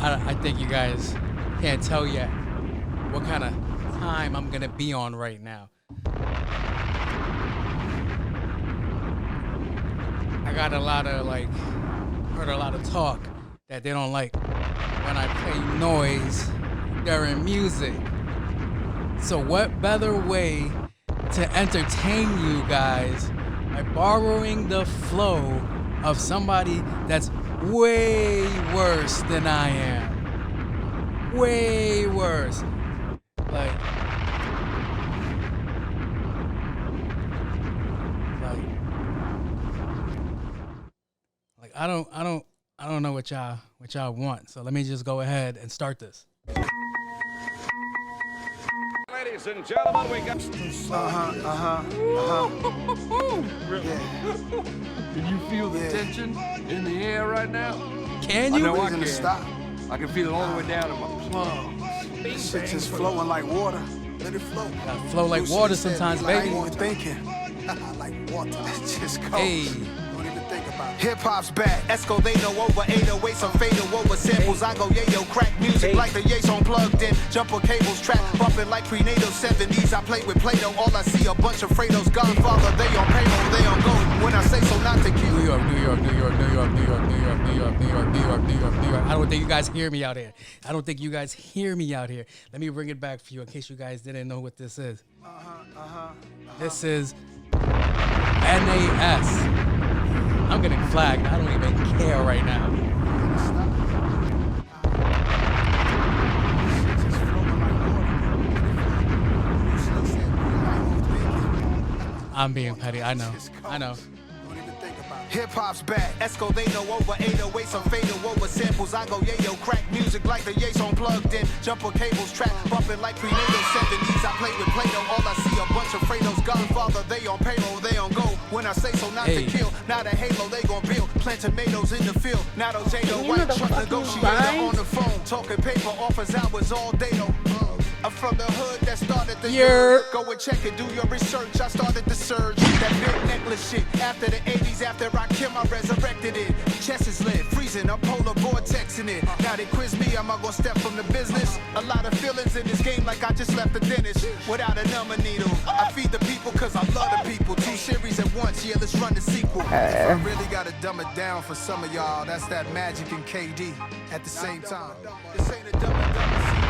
I think you guys can't tell yet what kind of time I'm gonna be on right now. I got a lot of heard a lot of talk that they don't like when I play noise during music. So what better way to entertain you guys by borrowing the flow of somebody that's way worse than I am. Way worse. Like I don't know what y'all want. So let me just go ahead and start this. Ladies and gentlemen, we got Can you feel the tension in the air right now? Can you? I can stop. I can feel it all the way down to my plums. Shit just flowing like water. Let it flow. Gotta flow like water sometimes, baby. I ain't even thinking. Like water. Just go. Hey. Don't even think about it. Hip hop's back. Esco, they know over 808, some fatal over samples. I go yayo, crack music like the Yates on plugged in. Jumper cables trapped, bumping like prenatal 70s. I play with Play-Doh. All I see a bunch of Fredos. Godfather, they on payroll, they on go. When I say so, not to kill. New York, New York, New York, New York, New York, New York, New York, New York, New York, New York, New York. I don't think you guys hear me out here. I don't think you guys hear me out here. Let me bring it back for you in case you guys didn't know what this is. This is NAS. I'm getting flagged. I don't even care right now. I'm being petty. I know. Hip hop's back. Esco, they know over 808, some fatal over samples. I go yayo, crack music like the Yates on plugged in. Jumper cables trapped, bumping like prenatal 70s. I play with Play-Doh. All I see a bunch of Fredos. Godfather, they on payroll, they on go. When I say so, not to kill. Not a halo, they gon' build. Plant tomatoes in the field. Not a J-Lo, white truck negotiator on the phone. Talking paper, offers hours all day though. I'm from the hood that started the year. Go and check it, do your research. I started the surge. That big necklace shit. After the 80s, after I killed, I resurrected it. Chest is lit, freezing, I'm polar vortexing it. Now they quiz me, am I gonna step from the business? A lot of feelings in this game like I just left the dentist. Without a number needle. I feed the people cause I love the people. 2 series at once, yeah, let's run the sequel. If I really gotta dumb it down for some of y'all, that's that Magic and KD at the same time. This ain't a dumb it down sequel.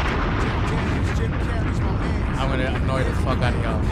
I'm gonna annoy the fuck out of y'all.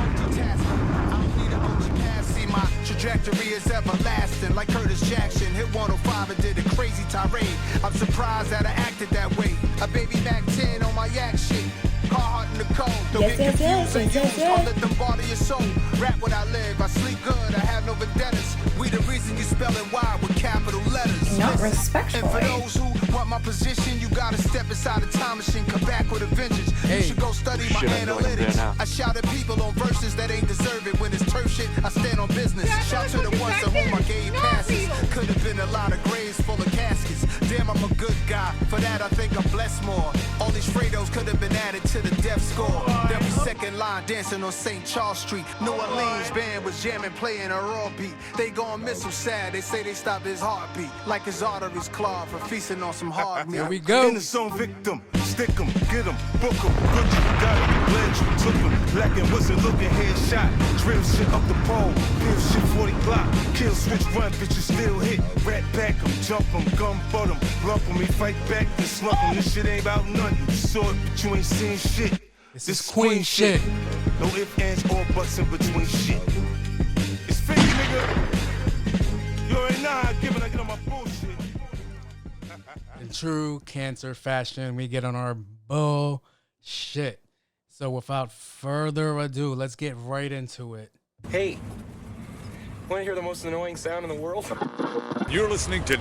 See, my trajectory is everlasting, like Curtis Jackson. Hit 105 and did a crazy tirade. I'm surprised that I acted that way. A baby Mac 10 on my yak shit. Carhartt in the cold. Don't get confused and used. I'll let them bother your soul. Rap what I live. I sleep good. I have no vendettas. We the reason you spelling Y with capital letters. Not respectfully. And for those who want my position, you gotta step inside a time machine, come back with a vengeance. You should go study my analytics. I shout at people on verses that ain't deserve it. When it's turf shit, I stand on business. Shout to the ones to whom I gave passes. Could have been a lot of graves full of caskets. Damn, I'm a good guy. For that, I think I'm blessed more. All these Fredos could have been added to the death score. They'll be second line dancing on St. Charles Street. New Orleans band was jamming, playing a raw beat. They gon' miss him sad. They say they stopped his heartbeat. Like his arteries clawed for feasting on some hard meat. Here we go. In the zone, victim. Stick 'em, get 'em, book 'em. Good you got 'em, glad you took 'em. Lacking wasn't looking, headshot. Drill shit up the pole. Pill shit 40 Glock. Kill switch run, bitches still hit. Rat back 'em, jump 'em, gun butt 'em. Lump 'em, we fight back, then slump 'em. This shit ain't about nothing. You saw it, but you ain't seen shit. This is queen shit. No ifs, ands, or buts in between shit. It's fake, nigga. You ain't know how I give it, I get on my bullshit. In true cancer fashion, we get on our bullshit. So without further ado, let's get right into it. Hey, want to hear the most annoying sound in the world? You're listening to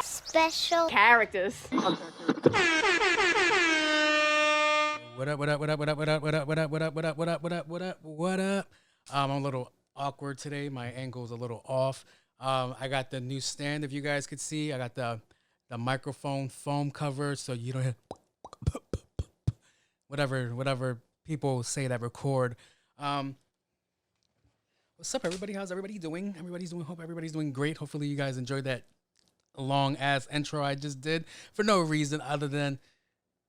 Special characters. What up, what up, what up, what up, what up, what up, what up, what up, what up, what up, what up, what up, what up? I'm a little awkward today. My angle's a little off. I got the new stand, if you guys could see. I got the microphone foam cover, so you don't hear whatever people say that record. What's up, everybody? How's everybody doing? Hope everybody's doing great. Hopefully you guys enjoyed that long ass intro I just did for no reason other than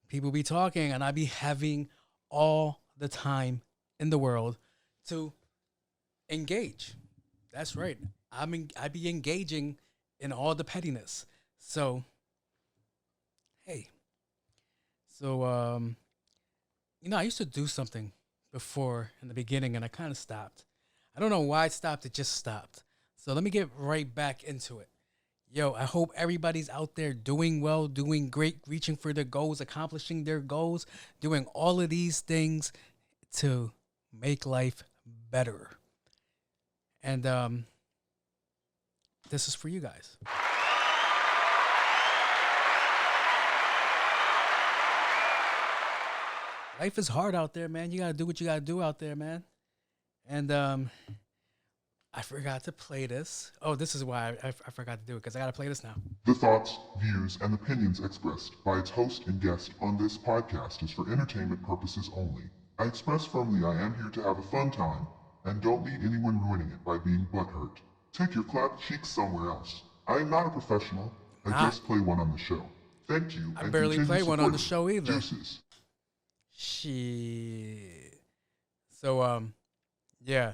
people be talking and I be having all the time in the world to engage. That's right. I be engaging in all the pettiness. So, hey. So, I used to do something before in the beginning and I kind of stopped. I don't know why it stopped. It just stopped. So let me get right back into it. Yo, I hope everybody's out there doing well, doing great, reaching for their goals, accomplishing their goals, doing all of these things to make life better. And this is for you guys. Life is hard out there, man. You got to do what you got to do out there, man. And I forgot to play this. Oh, this is why I forgot to do it, because I got to play this now. The thoughts, views, and opinions expressed by its host and guest on this podcast is for entertainment purposes only. I express firmly I am here to have a fun time, and don't need anyone ruining it by being butthurt. Take your clapped cheeks somewhere else. I am not a professional. I just play one on the show. Thank you. I barely play one on the show either. Deuces. Shit. So, yeah,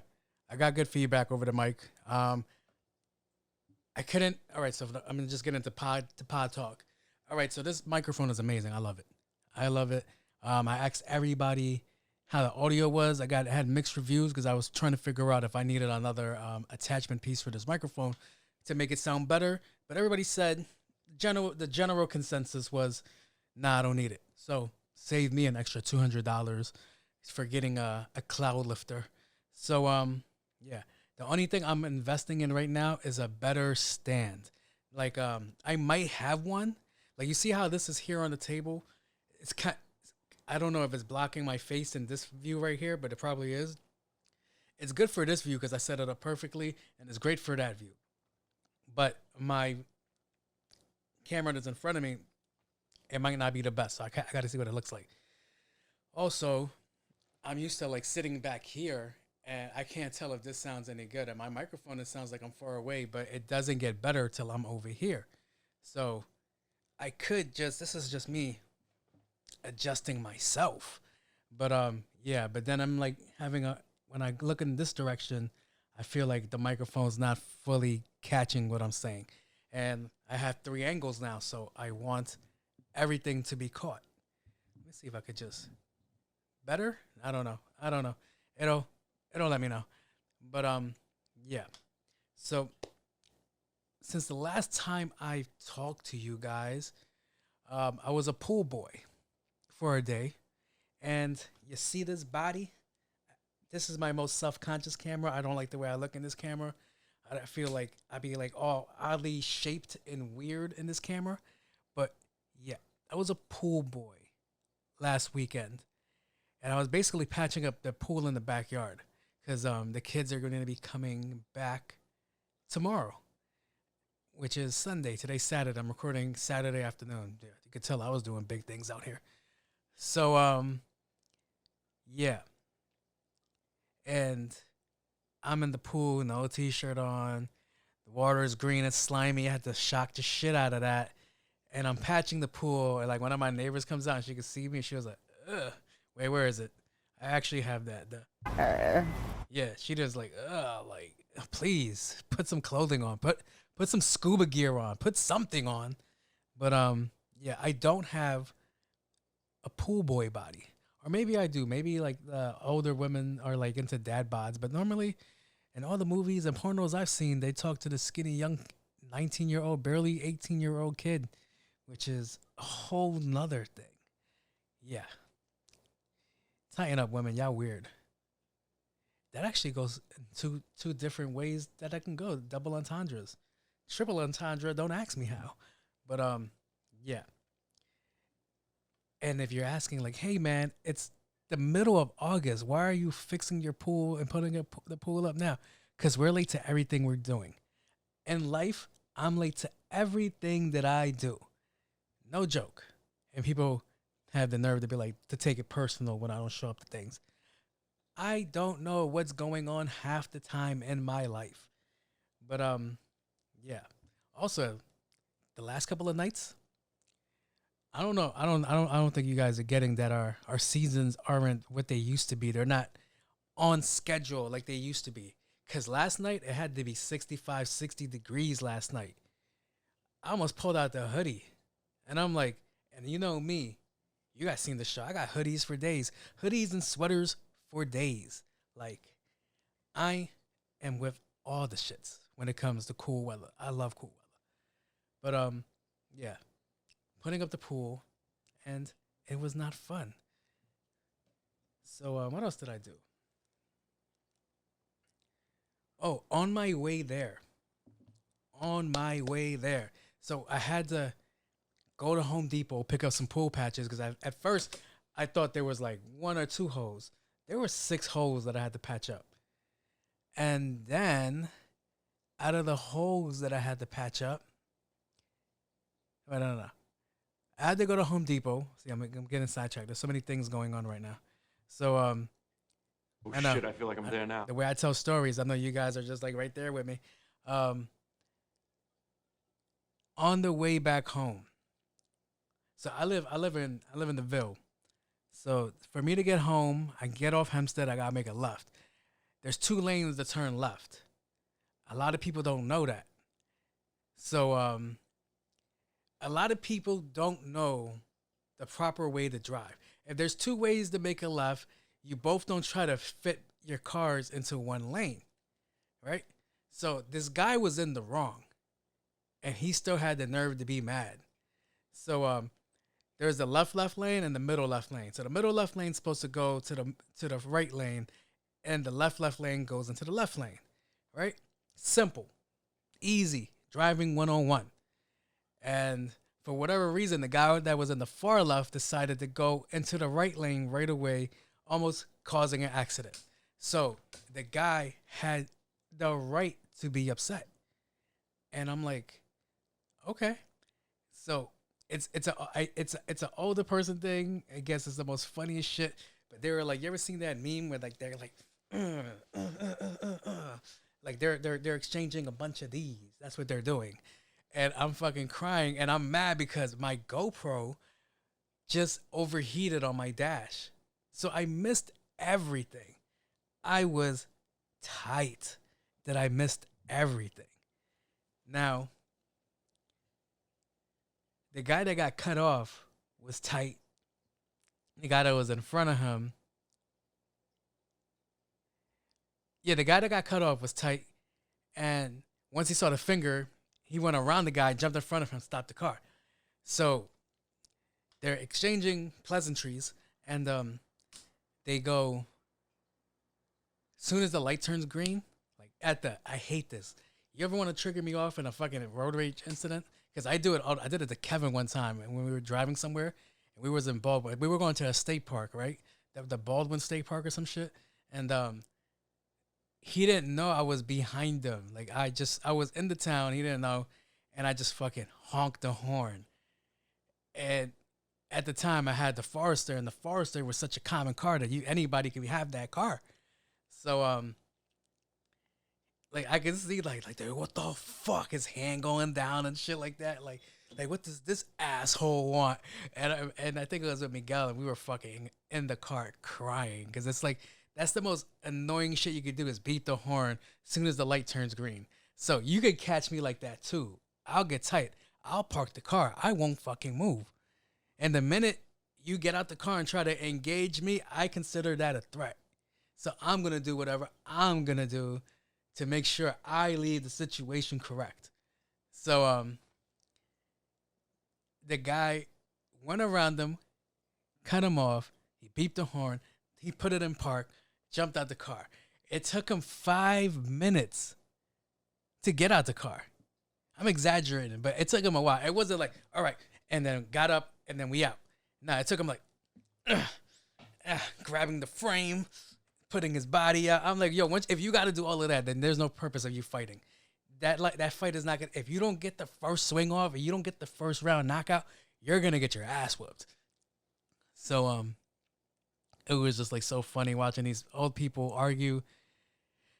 I got good feedback over the mic. I couldn't. All right, so I'm gonna just get into pod talk. All right, so this microphone is amazing. I love it. I asked everybody how the audio was. I had mixed reviews because I was trying to figure out if I needed another attachment piece for this microphone to make it sound better. But everybody said the general consensus was, nah, I don't need it. So save me an extra $200 for getting a cloud lifter. So yeah, the only thing I'm investing in right now is a better stand. Like I might have one. Like you see how this is here on the table. It's I don't know if it's blocking my face in this view right here, but it probably is. It's good for this view because I set it up perfectly, and it's great for that view. But my camera that's in front of me, it might not be the best, so I got to see what it looks like. Also, I'm used to like sitting back here, and I can't tell if this sounds any good. At my microphone, it sounds like I'm far away, but it doesn't get better till I'm over here. So I could this is just me adjusting myself. But yeah, but then I'm like when I look in this direction, I feel like the microphone's not fully catching what I'm saying. And I have 3 angles now, so I want everything to be caught. Let me see if I could just better. I don't know. It'll let me know. But yeah. So since the last time I talked to you guys, I was a pool boy for a day, and you see this body. This is my most self-conscious camera. I don't like the way I look in this camera. I feel like I'd be like all oddly shaped and weird in this camera. But yeah, I was a pool boy last weekend, and I was basically patching up the pool in the backyard because the kids are going to be coming back tomorrow, which is Sunday. Today's Saturday. I'm recording Saturday afternoon. Yeah, you could tell I was doing big things out here. So yeah. And I'm in the pool, no t-shirt on. The water is green and slimy. I had to shock the shit out of that. And I'm patching the pool. And like one of my neighbors comes out and she could see me. And she was like, ugh. Wait, where is it? I actually have that. Yeah, she just like, ugh, like, please put some clothing on. Put some scuba gear on. Put something on. But yeah, I don't have a pool boy body. Or maybe I do. Maybe like the older women are like into dad bods. But normally in all the movies and pornos I've seen, they talk to the skinny young 19-year-old, barely 18-year-old kid, which is a whole nother thing. Yeah. Tighten up, women. Y'all weird. That actually goes in two different ways that I can go. Double entendres. Triple entendre, don't ask me how. But yeah. And if you're asking, like, hey, man, it's the middle of August. Why are you fixing your pool and putting the pool up now? Because we're late to everything we're doing. In life, I'm late to everything that I do. No joke. And people have the nerve to be like, to take it personal when I don't show up to things. I don't know what's going on half the time in my life. But, yeah. Also, the last couple of nights, I don't know. I don't think you guys are getting that our seasons aren't what they used to be. They're not on schedule like they used to be. Cause last night it had to be 65, 60 degrees last night. I almost pulled out the hoodie. And I'm like, and you know me, you guys seen the show. I got hoodies for days. Hoodies and sweaters for days. Like, I am with all the shits when it comes to cool weather. I love cool weather. But yeah. Putting up the pool, and it was not fun. So what else did I do? Oh, on my way there. So I had to go to Home Depot, pick up some pool patches, because at first I thought there was like 1 or 2 holes. There were 6 holes that I had to patch up. And then, out of the holes that I had to patch up, I don't know. I had to go to Home Depot. See, I'm getting sidetracked. There's so many things going on right now. So, Oh shit, I feel like I'm there now. The way I tell stories, I know you guys are just like right there with me. On the way back home. So I live in the Ville. So for me to get home, I get off Hempstead, I gotta make a left. There's 2 lanes to turn left. A lot of people don't know that. So a lot of people don't know the proper way to drive. If there's 2 ways to make a left, you both don't try to fit your cars into 1 lane, right? So this guy was in the wrong, and he still had the nerve to be mad. So there's the left lane and the middle left lane. So the middle left lane is supposed to go to the right lane, and the left lane goes into the left lane, right? Simple, easy, driving 101. And for whatever reason, the guy that was in the far left decided to go into the right lane right away, almost causing an accident. So the guy had the right to be upset. And I'm like, okay. So it's an older person thing. I guess it's the most funniest shit. But they were like, you ever seen that meme where like they're like, like they're exchanging a bunch of these. That's what they're doing. And I'm fucking crying, and I'm mad because my GoPro just overheated on my dash. So I missed everything. I was tight that I missed everything. Now, the guy that got cut off was tight. The guy that was in front of him. Yeah, the guy that got cut off was tight. And once he saw the finger, he went around the guy, jumped in front of him, stopped the car. So they're exchanging pleasantries, and they go, as soon as the light turns green, like I hate this. You ever want to trigger me off in a fucking road rage incident? Because I did it to Kevin one time, and when we were driving somewhere, and we was in Baldwin. We were going to a state park, right? The Baldwin State Park or some shit. And he didn't know I was behind him. Like I was in the town. He didn't know, and I just fucking honked the horn. And at the time, I had the Forester, and the Forester was such a common car that anybody could have that car. So like I can see like what the fuck, his hand going down and shit like that. Like what does this asshole want? And I think it was with Miguel, and we were fucking in the car crying because it's like. That's the most annoying shit you could do is beat the horn as soon as the light turns green. So you could catch me like that too. I'll get tight. I'll park the car. I won't fucking move. And the minute you get out the car and try to engage me, I consider that a threat. So I'm going to do whatever I'm going to do to make sure I leave the situation correct. So the guy went around him, cut him off. He beeped the horn. He put it in park. Jumped out the car. It took him 5 minutes to get out the car. I'm exaggerating, but it took him a while. It wasn't like, all right, and then got up, and then we out. No, it took him like, grabbing the frame, putting his body out. I'm like, yo, if you got to do all of that, then there's no purpose of you fighting. That fight is not going to, if you don't get the first swing off, or you don't get the first round knockout, you're going to get your ass whooped. So, it was just like so funny watching these old people argue.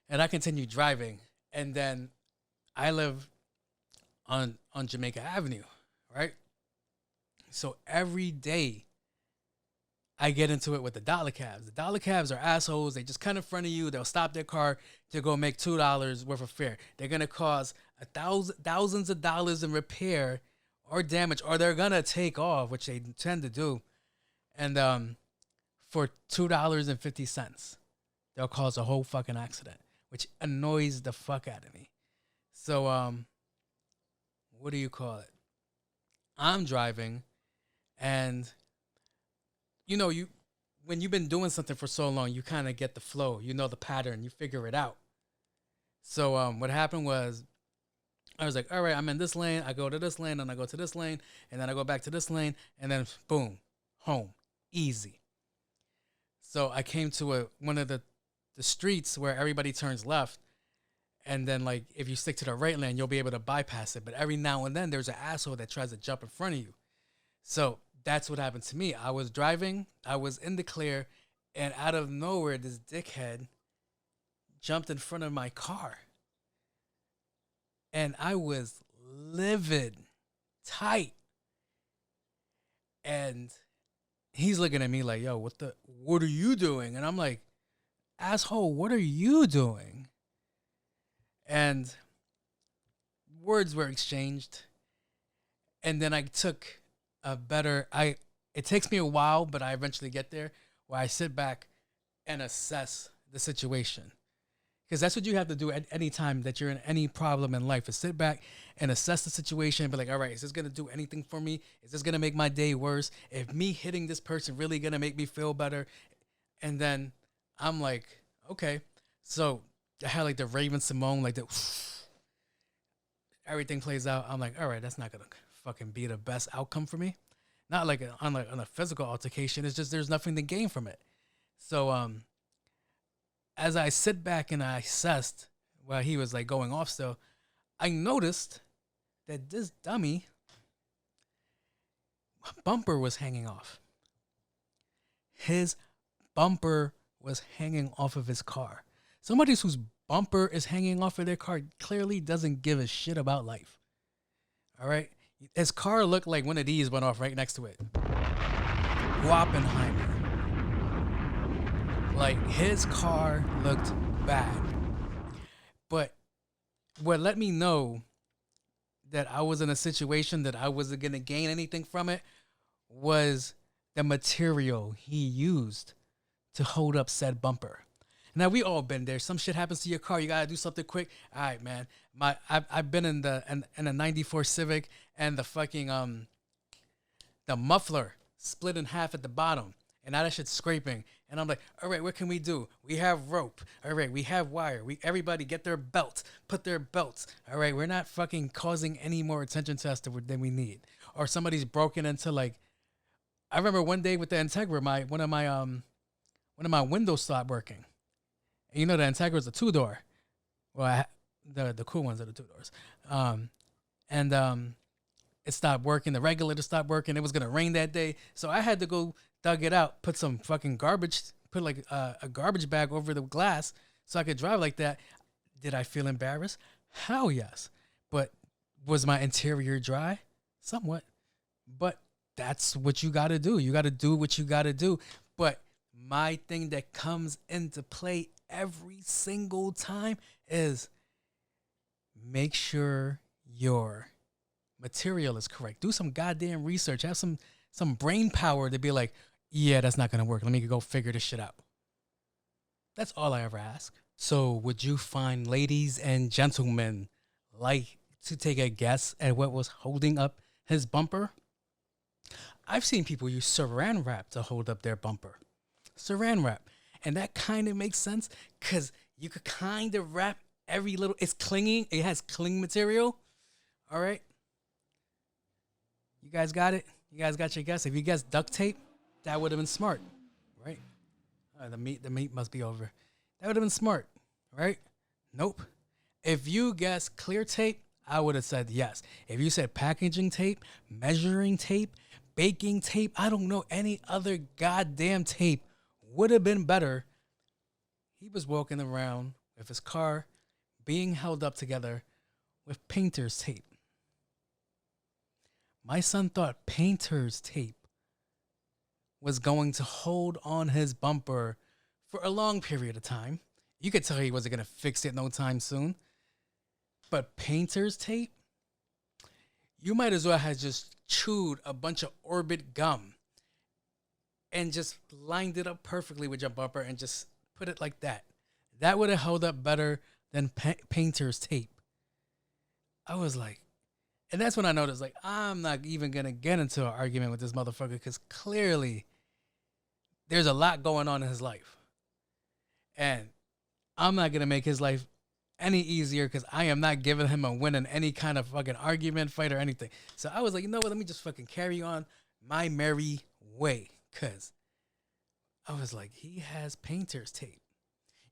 And I continued driving. And then I live on Jamaica Avenue, right? So every day I get into it with the dollar cabs. The dollar cabs are assholes. They just cut in front of you. They'll stop their car to go make $2 worth of fare. They're gonna cause thousands of dollars in repair or damage, or they're gonna take off, which they tend to do. And for $2.50, they'll cause a whole fucking accident, which annoys the fuck out of me. So what do you call it? I'm driving, and when you've been doing something for so long, you kind of get the flow, the pattern, you figure it out. So what happened was, I was like, all right, I'm in this lane, I go to this lane, and I go to this lane, and then I go back to this lane, and then boom, home, easy. So I came to one of the streets where everybody turns left, and then like if you stick to the right lane, you'll be able to bypass it. But every now and then, there's an asshole that tries to jump in front of you. So that's what happened to me. I was driving, I was in the clear, and out of nowhere, this dickhead jumped in front of my car. And I was livid, tight. And he's looking at me like, yo, what are you doing? And I'm like, asshole, what are you doing? And words were exchanged. And then I took it takes me a while, but I eventually get there, where I sit back and assess the situation. Because that's what you have to do at any time that you're in any problem in life, is sit back and assess the situation and be like, all right, is this going to do anything for me? Is this going to make my day worse? If me hitting this person really going to make me feel better? And then I'm like, okay. So I had like the Raven Simone, like everything plays out. I'm like, all right, that's not going to fucking be the best outcome for me. Not like on a physical altercation. It's just there's nothing to gain from it. So as I sit back and I assessed while he was like going off still, I noticed that this dummy bumper was hanging off. His bumper was hanging off of his car. Somebody whose bumper is hanging off of their car clearly doesn't give a shit about life. All right? His car looked like one of these went off right next to it. Wappenheimer. Like, his car looked bad. But what let me know that I was in a situation that I wasn't going to gain anything from it was the material he used to hold up said bumper. Now, we all been there. Some shit happens to your car. You got to do something quick. All right, man. I've been in a 94 Civic, and the fucking, the muffler split in half at the bottom. And now that shit's scraping. And I'm like, all right, what can we do? We have rope. All right, we have wire. Everybody get their belts. Put their belts. All right, we're not fucking causing any more attention to us than we need. Or somebody's broken into, like, I remember one day with the Integra, one of my windows stopped working. And the Integra is a 2-door. Well, the cool ones are the 2 doors. It stopped working. The regulator stopped working. It was going to rain that day. So I had to go dug it out, put some fucking garbage, put like a garbage bag over the glass so I could drive like that. Did I feel embarrassed? Hell yes. But was my interior dry? Somewhat. But that's what you got to do. You got to do what you got to do. But my thing that comes into play every single time is make sure your material is correct. Do some goddamn research. Have some brain power to be like, yeah, that's not going to work. Let me go figure this shit out. That's all I ever ask. So would you find, ladies and gentlemen, like to take a guess at what was holding up his bumper? I've seen people use saran wrap to hold up their bumper. Saran wrap. And that kind of makes sense because you could kind of wrap every little, it's clinging. It has cling material. All right. You guys got it? You guys got your guess? If you guessed duct tape, that would have been smart, right? The meat must be over. That would have been smart, right? Nope. If you guessed clear tape, I would have said yes. If you said packaging tape, measuring tape, baking tape, I don't know any other goddamn tape would have been better. He was walking around with his car being held up together with painter's tape. My son thought Painter's tape was going to hold on his bumper for a long period of time. You could tell he wasn't going to fix it no time soon. But Painter's tape, you might as well have just chewed a bunch of Orbit gum and just lined it up perfectly with your bumper and just put it like that. That would have held up better than Painter's tape. I was like, and that's when I noticed, like, I'm not even going to get into an argument with this motherfucker because clearly there's a lot going on in his life. And I'm not going to make his life any easier because I am not giving him a win in any kind of fucking argument, fight, or anything. So I was like, you know what? Let me just fucking carry on my merry way. Because I was like, he has Painter's tape.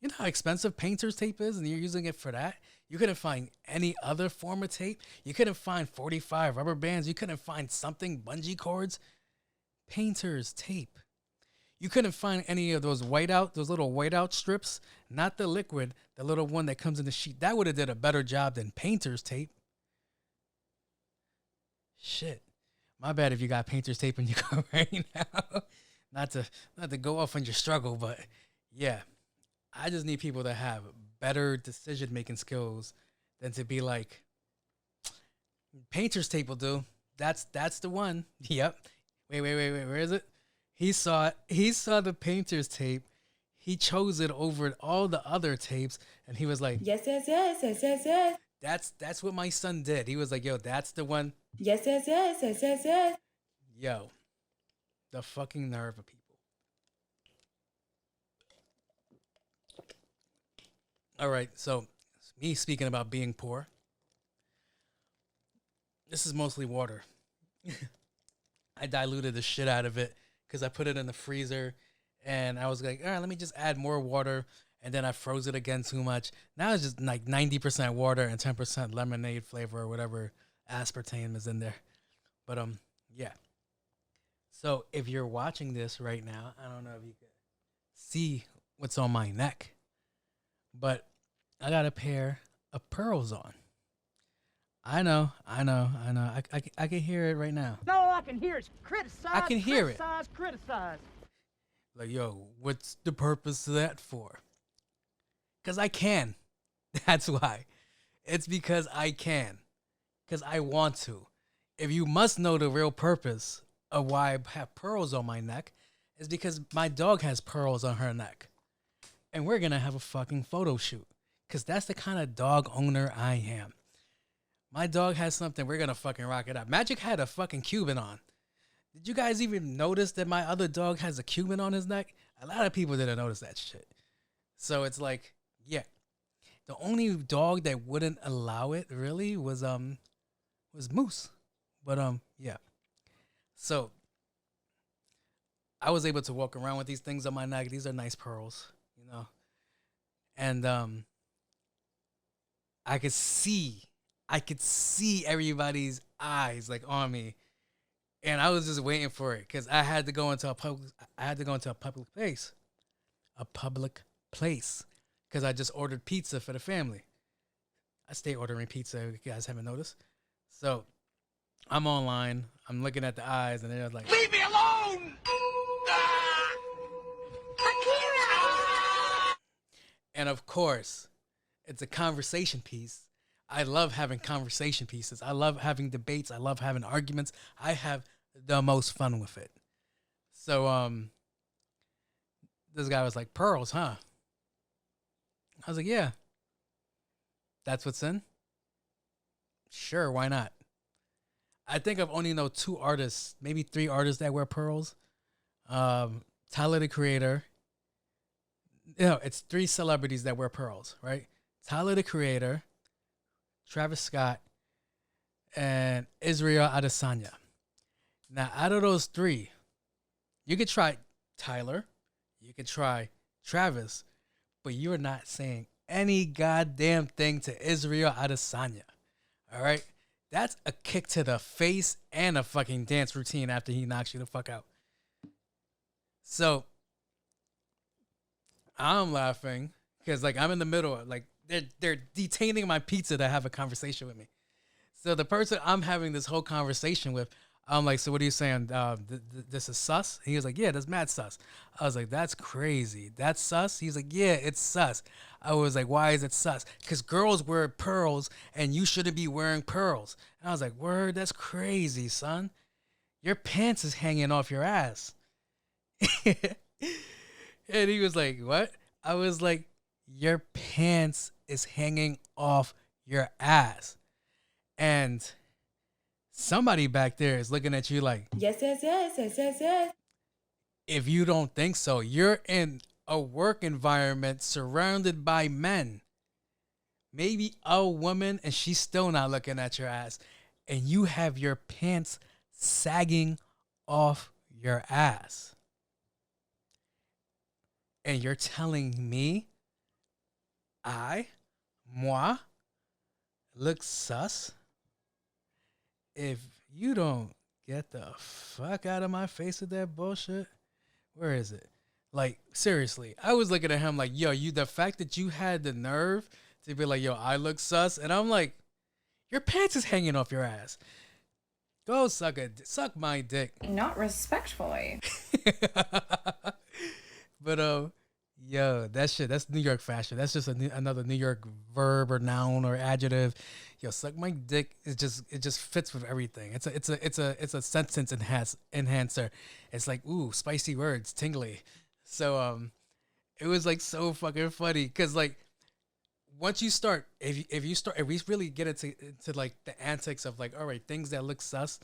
You know how expensive Painter's tape is and you're using it for that? You couldn't find any other form of tape. You couldn't find 45 rubber bands. You couldn't find something, bungee cords. Painter's tape. You couldn't find any of those those little whiteout strips. Not the liquid, the little one that comes in the sheet. That would have did a better job than Painter's tape. Shit. My bad if you got Painter's tape in your car right now. Not to go off on your struggle, but yeah. I just need people that have better decision-making skills than to be like, Painter's tape will do. That's the one. Yep. Wait. Where is it? He saw the Painter's tape. He chose it over all the other tapes, and he was like, yes. That's what my son did. He was like, yo, that's the one. Yes. Yo, the fucking nerve of people. All right, so me speaking about being poor. This is mostly water. I diluted the shit out of it because I put it in the freezer, and I was like, all right, let me just add more water, and then I froze it again too much. Now it's just like 90% water and 10% lemonade flavor or whatever aspartame is in there. But yeah. So if you're watching this right now, I don't know if you can see what's on my neck, but I got a pair of pearls on. I know. I can hear it right now. No, all I can hear is criticize. I can hear criticize. Like, yo, what's the purpose of that for? Because I can. That's why. It's because I can. Because I want to. If you must know the real purpose of why I have pearls on my neck, is because my dog has pearls on her neck. And we're going to have a fucking photo shoot. Because that's the kind of dog owner I am. My dog has something, we're going to fucking rock it up. Magic had a fucking Cuban on. Did you guys even notice that my other dog has a Cuban on his neck? A lot of people didn't notice that shit. So it's like, yeah. The only dog that wouldn't allow it really was Moose. But yeah. So I was able to walk around with these things on my neck. These are nice pearls, you know. And I could see everybody's eyes like on me, and I was just waiting for it because I had to go into a public place because I just ordered pizza for the family. I stay ordering pizza, if you guys haven't noticed. So I'm online, I'm looking at the eyes, and they're like, Leave me alone! and of course, it's a conversation piece. I love having conversation pieces. I love having debates. I love having arguments. I have the most fun with it. So, this guy was like, pearls, huh? I was like, yeah. That's what's in? Sure, why not? I think I've only know 2 artists, maybe 3 artists that wear pearls. Tyler, the Creator. No, it's 3 celebrities that wear pearls, right? Tyler, the Creator, Travis Scott, and Israel Adesanya. Now, out of those 3, you could try Tyler, you could try Travis, but you are not saying any goddamn thing to Israel Adesanya. All right? That's a kick to the face and a fucking dance routine after he knocks you the fuck out. So, I'm laughing because, like, I'm in the middle. Like, they're detaining my pizza to have a conversation with me. So the person I'm having this whole conversation with, I'm like, so what are you saying? This is sus? He was like, yeah, that's mad sus. I was like, that's crazy. That's sus? He's like, yeah, it's sus. I was like, why is it sus? Because girls wear pearls and you shouldn't be wearing pearls. And I was like, word, that's crazy, son. Your pants is hanging off your ass. And he was like, what? I was like, your pants is hanging off your ass. And somebody back there is looking at you like, yes. if you don't think so, you're in a work environment surrounded by men. Maybe a woman and she's still not looking at your ass. And you have your pants sagging off your ass. And you're telling me moi, look sus? If you don't get the fuck out of my face with that bullshit, where is it? Like, seriously, I was looking at him like, yo, the fact that you had the nerve to be like, yo, I look sus. And I'm like, your pants is hanging off your ass. Go suck my dick. Not respectfully. But, yo, that's New York fashion. That's just another New York verb or noun or adjective. Yo, suck my dick. It just fits with everything. It's a sentence enhancer. It's like, ooh, spicy words, tingly. So it was like so fucking funny because like once you start, if we really get into like the antics of like, all right, things that look sus,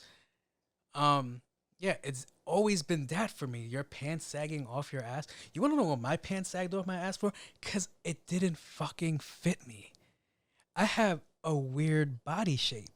yeah, it's always been that for me. Your pants sagging off your ass. You want to know what my pants sagged off my ass for? Because it didn't fucking fit me. I have a weird body shape.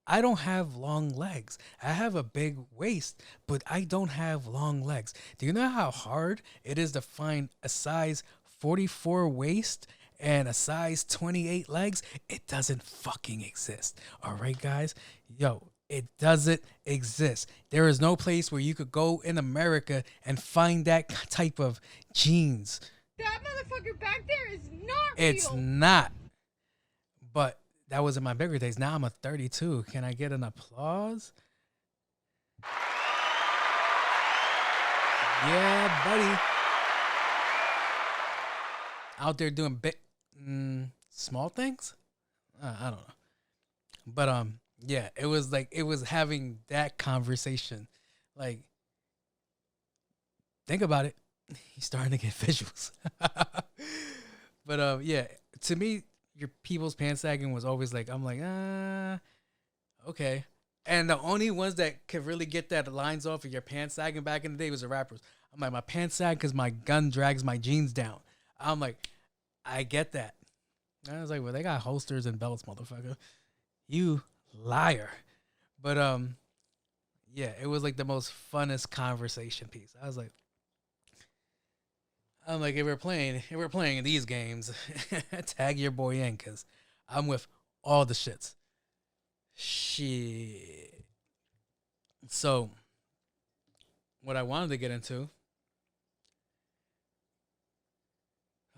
I don't have long legs. I have a big waist, but I don't have long legs. Do you know how hard it is to find a size 44 waist and a size 28 legs? It doesn't fucking exist. All right, guys? Yo, it doesn't exist. There is no place where you could go in America and find that type of jeans. That motherfucker back there is not It's real. not. But that was in my bigger days. Now I'm a 32. Can I get an applause? Yeah, buddy. Out there doing small things? I don't know. But yeah, it was having that conversation. Like, think about it. He's starting to get visuals. But yeah, to me, your people's pants sagging was always like, I'm like, okay. And the only ones that could really get that lines off of your pants sagging back in the day was the rappers. I'm like, my pants sag because my gun drags my jeans down. I'm like, I get that. And I was like, well, they got holsters and belts, motherfucker. You liar. But yeah, it was like the most funnest conversation piece. I was like, if we're playing these games, tag your boy in because I'm with all the shits. Shit. So, what I wanted to get into.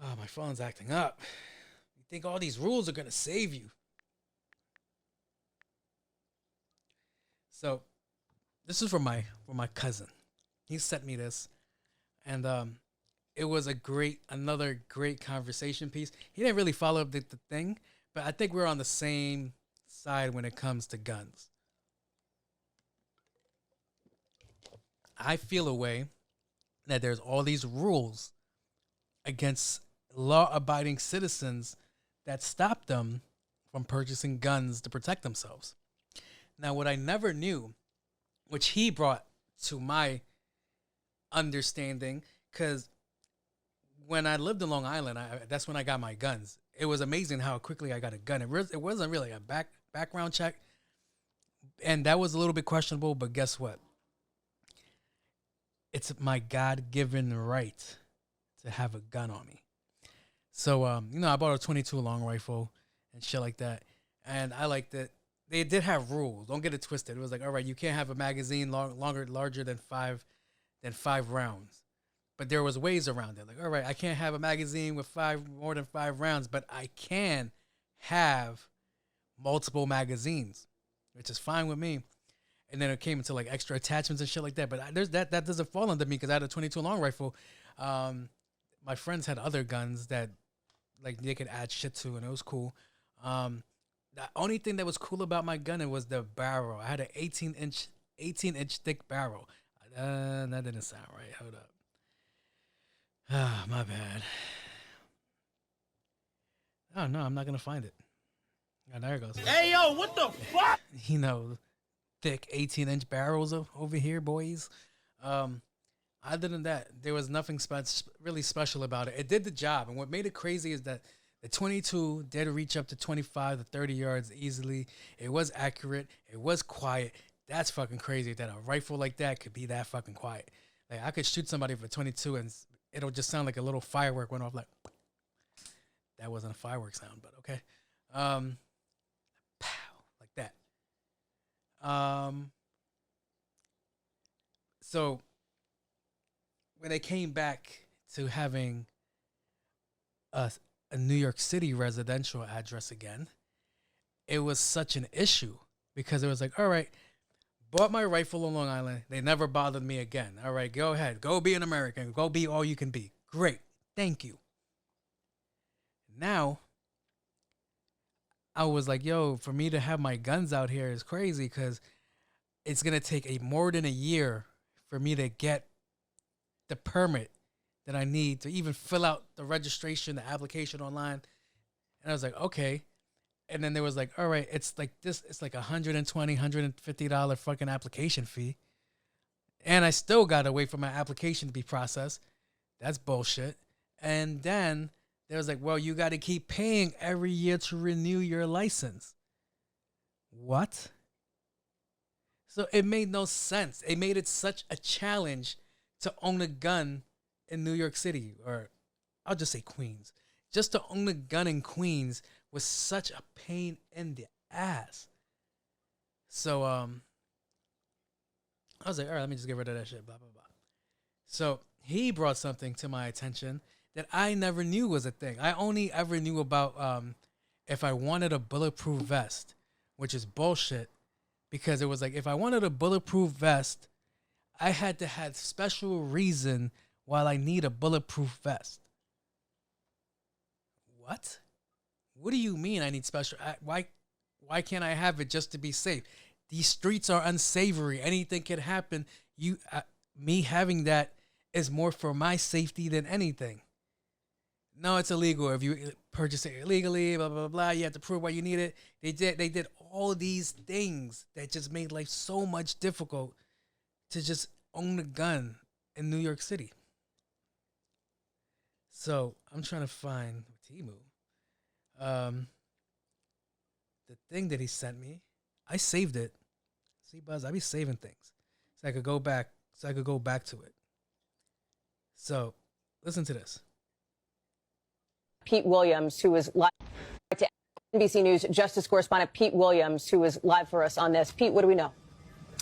Oh, my phone's acting up. You think all these rules are gonna save you? So, this is for my cousin. He sent me this, and it was another great conversation piece. He didn't really follow up the thing, but I think we're on the same side when it comes to guns. I feel a way that there's all these rules against law-abiding citizens that stop them from purchasing guns to protect themselves. Now, what I never knew, which he brought to my understanding, because when I lived in Long Island, that's when I got my guns. It was amazing how quickly I got a gun. It wasn't really a background check, and that was a little bit questionable, but guess what? It's my God-given right to have a gun on me. So, I bought a 22 long rifle and shit like that, and I liked it. They did have rules. Don't get it twisted. It was like, all right, you can't have a magazine larger than five rounds. But there was ways around it. Like, all right, I can't have a magazine with more than five rounds, but I can have multiple magazines, which is fine with me. And then it came into like extra attachments and shit like that. But there's that doesn't fall under me because I had a 22 long rifle. My friends had other guns that like they could add shit to, and it was cool. The only thing that was cool about my gun, it was the barrel. I had an 18-inch thick barrel. That didn't sound right. Hold up. Ah, my bad. Oh no, I'm not gonna find it. Oh, there it goes. Hey, yo, what the fuck? You know, thick 18-inch barrels over here, boys. Other than that, there was nothing really special about it. It did the job, and what made it crazy is that the 22 did reach up to 25 to 30 yards easily. It was accurate. It was quiet. That's fucking crazy that a rifle like that could be that fucking quiet. Like, I could shoot somebody for 22 and it'll just sound like a little firework went off. Like, that wasn't a firework sound, but okay. Pow, like that. So when they came back to having a New York City residential address again, it was such an issue because it was like, all right, bought my rifle on Long Island. They never bothered me again. All right, go ahead. Go be an American. Go be all you can be. Great. Thank you. Now, I was like, yo, for me to have my guns out here is crazy because it's going to take more than a year for me to get the permit that I need to even fill out the registration, the application online. And I was like, okay. And then there was like, all right, it's like this, it's like $120, $150 fucking application fee. And I still got to wait for my application to be processed. That's bullshit. And then there was like, well, you got to keep paying every year to renew your license. What? So it made no sense. It made it such a challenge to own a gun in New York City, or I'll just say Queens. Just to own a gun in Queens was such a pain in the ass. So I was like, all right, let me just get rid of that shit, blah, blah, blah. So he brought something to my attention that I never knew was a thing. I only ever knew about if I wanted a bulletproof vest, which is bullshit, because it was like, if I wanted a bulletproof vest, I had to have special reason why I need a bulletproof vest. What? What do you mean I need special? Why can't I have it just to be safe? These streets are unsavory. Anything can happen. Me having that is more for my safety than anything. No, it's illegal. If you purchase it illegally, blah, blah, blah, you have to prove why you need it. They did all these things that just made life so much difficult to just own a gun in New York City. So I'm trying to find Timu. The thing that he sent me, I saved it. See, Buzz, I be saving things so I could go back to it. So listen to this. Pete Williams, who is live to NBC News Justice correspondent Pete Williams, who is live for us on this. Pete, what do we know?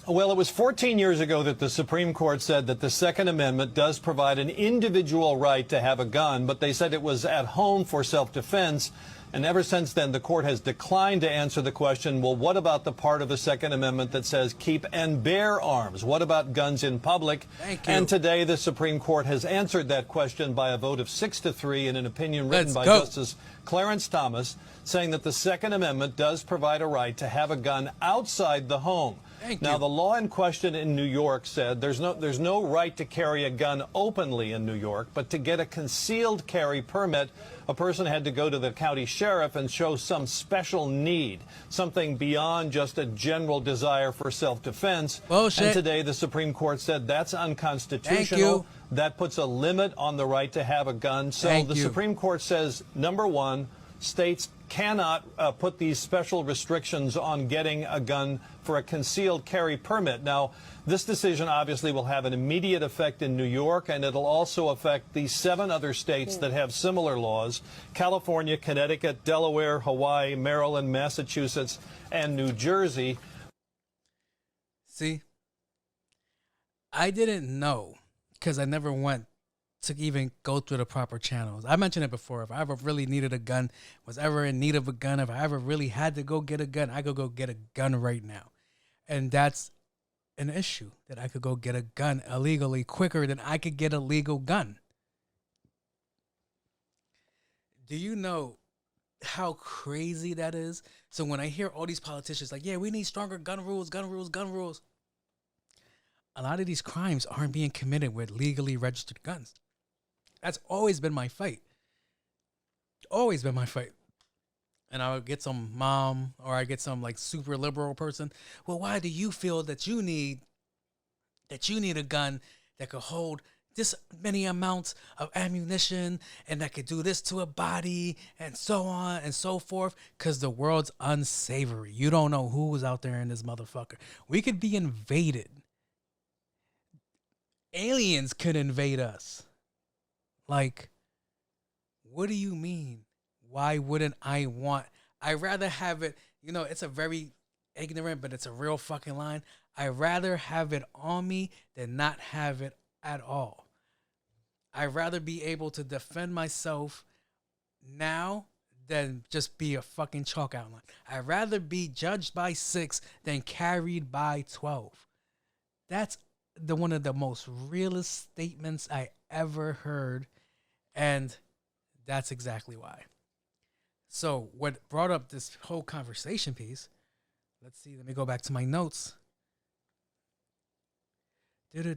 Well, it was 14 years ago that the Supreme Court said that the Second Amendment does provide an individual right to have a gun, but they said it was at home for self-defense. And ever since then, the court has declined to answer the question, well, what about the part of the Second Amendment that says keep and bear arms? What about guns in public? Thank you. And today, the Supreme Court has answered that question by a vote of 6-3 in an opinion written by Justice Clarence Thomas, saying that the Second Amendment does provide a right to have a gun outside the home. Now, the law in question in New York said there's no right to carry a gun openly in New York, but to get a concealed carry permit, a person had to go to the county sheriff and show some special need, something beyond just a general desire for self-defense. Bullshit. And today, the Supreme Court said that's unconstitutional. That puts a limit on the right to have a gun. So the Supreme Court says, number one, states cannot put these special restrictions on getting a gun for a concealed carry permit. Now, this decision obviously will have an immediate effect in New York, and it'll also affect the 7 other states that have similar laws: California, Connecticut, Delaware, Hawaii, Maryland, Massachusetts, and New Jersey. See, I didn't know because I never went to even go through the proper channels. I mentioned it before. If I ever really needed a gun, was ever in need of a gun, if I ever really had to go get a gun, I could go get a gun right now. And that's an issue, that I could go get a gun illegally quicker than I could get a legal gun. Do you know how crazy that is? So when I hear all these politicians like, yeah, we need stronger gun rules, gun rules, gun rules. A lot of these crimes aren't being committed with legally registered guns. That's always been my fight. Always been my fight. And I would get some mom, or I get some like super liberal person. Well, why do you feel that you need a gun that could hold this many amounts of ammunition and that could do this to a body and so on and so forth? Because the world's unsavory. You don't know who's out there in this motherfucker. We could be invaded. Aliens could invade us. Like, what do you mean? Why wouldn't I want? I'd rather have it, you know, it's a very ignorant, but it's a real fucking line. I'd rather have it on me than not have it at all. I'd rather be able to defend myself now than just be a fucking chalk outline. I'd rather be judged by 6 than carried by 12. That's one of the most realist statements I ever heard, and that's exactly why. So what brought up this whole conversation piece, let's see, let me go back to my notes. My bad,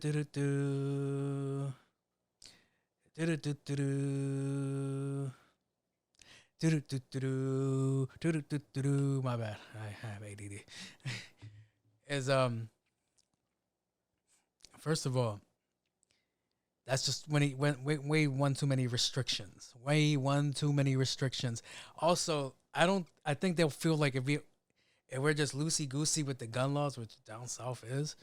I have ADD. Is first of all, that's just when he went way one too many restrictions. Way one too many restrictions. Also, I think they'll feel like if we're just loosey goosey with the gun laws, which down south is,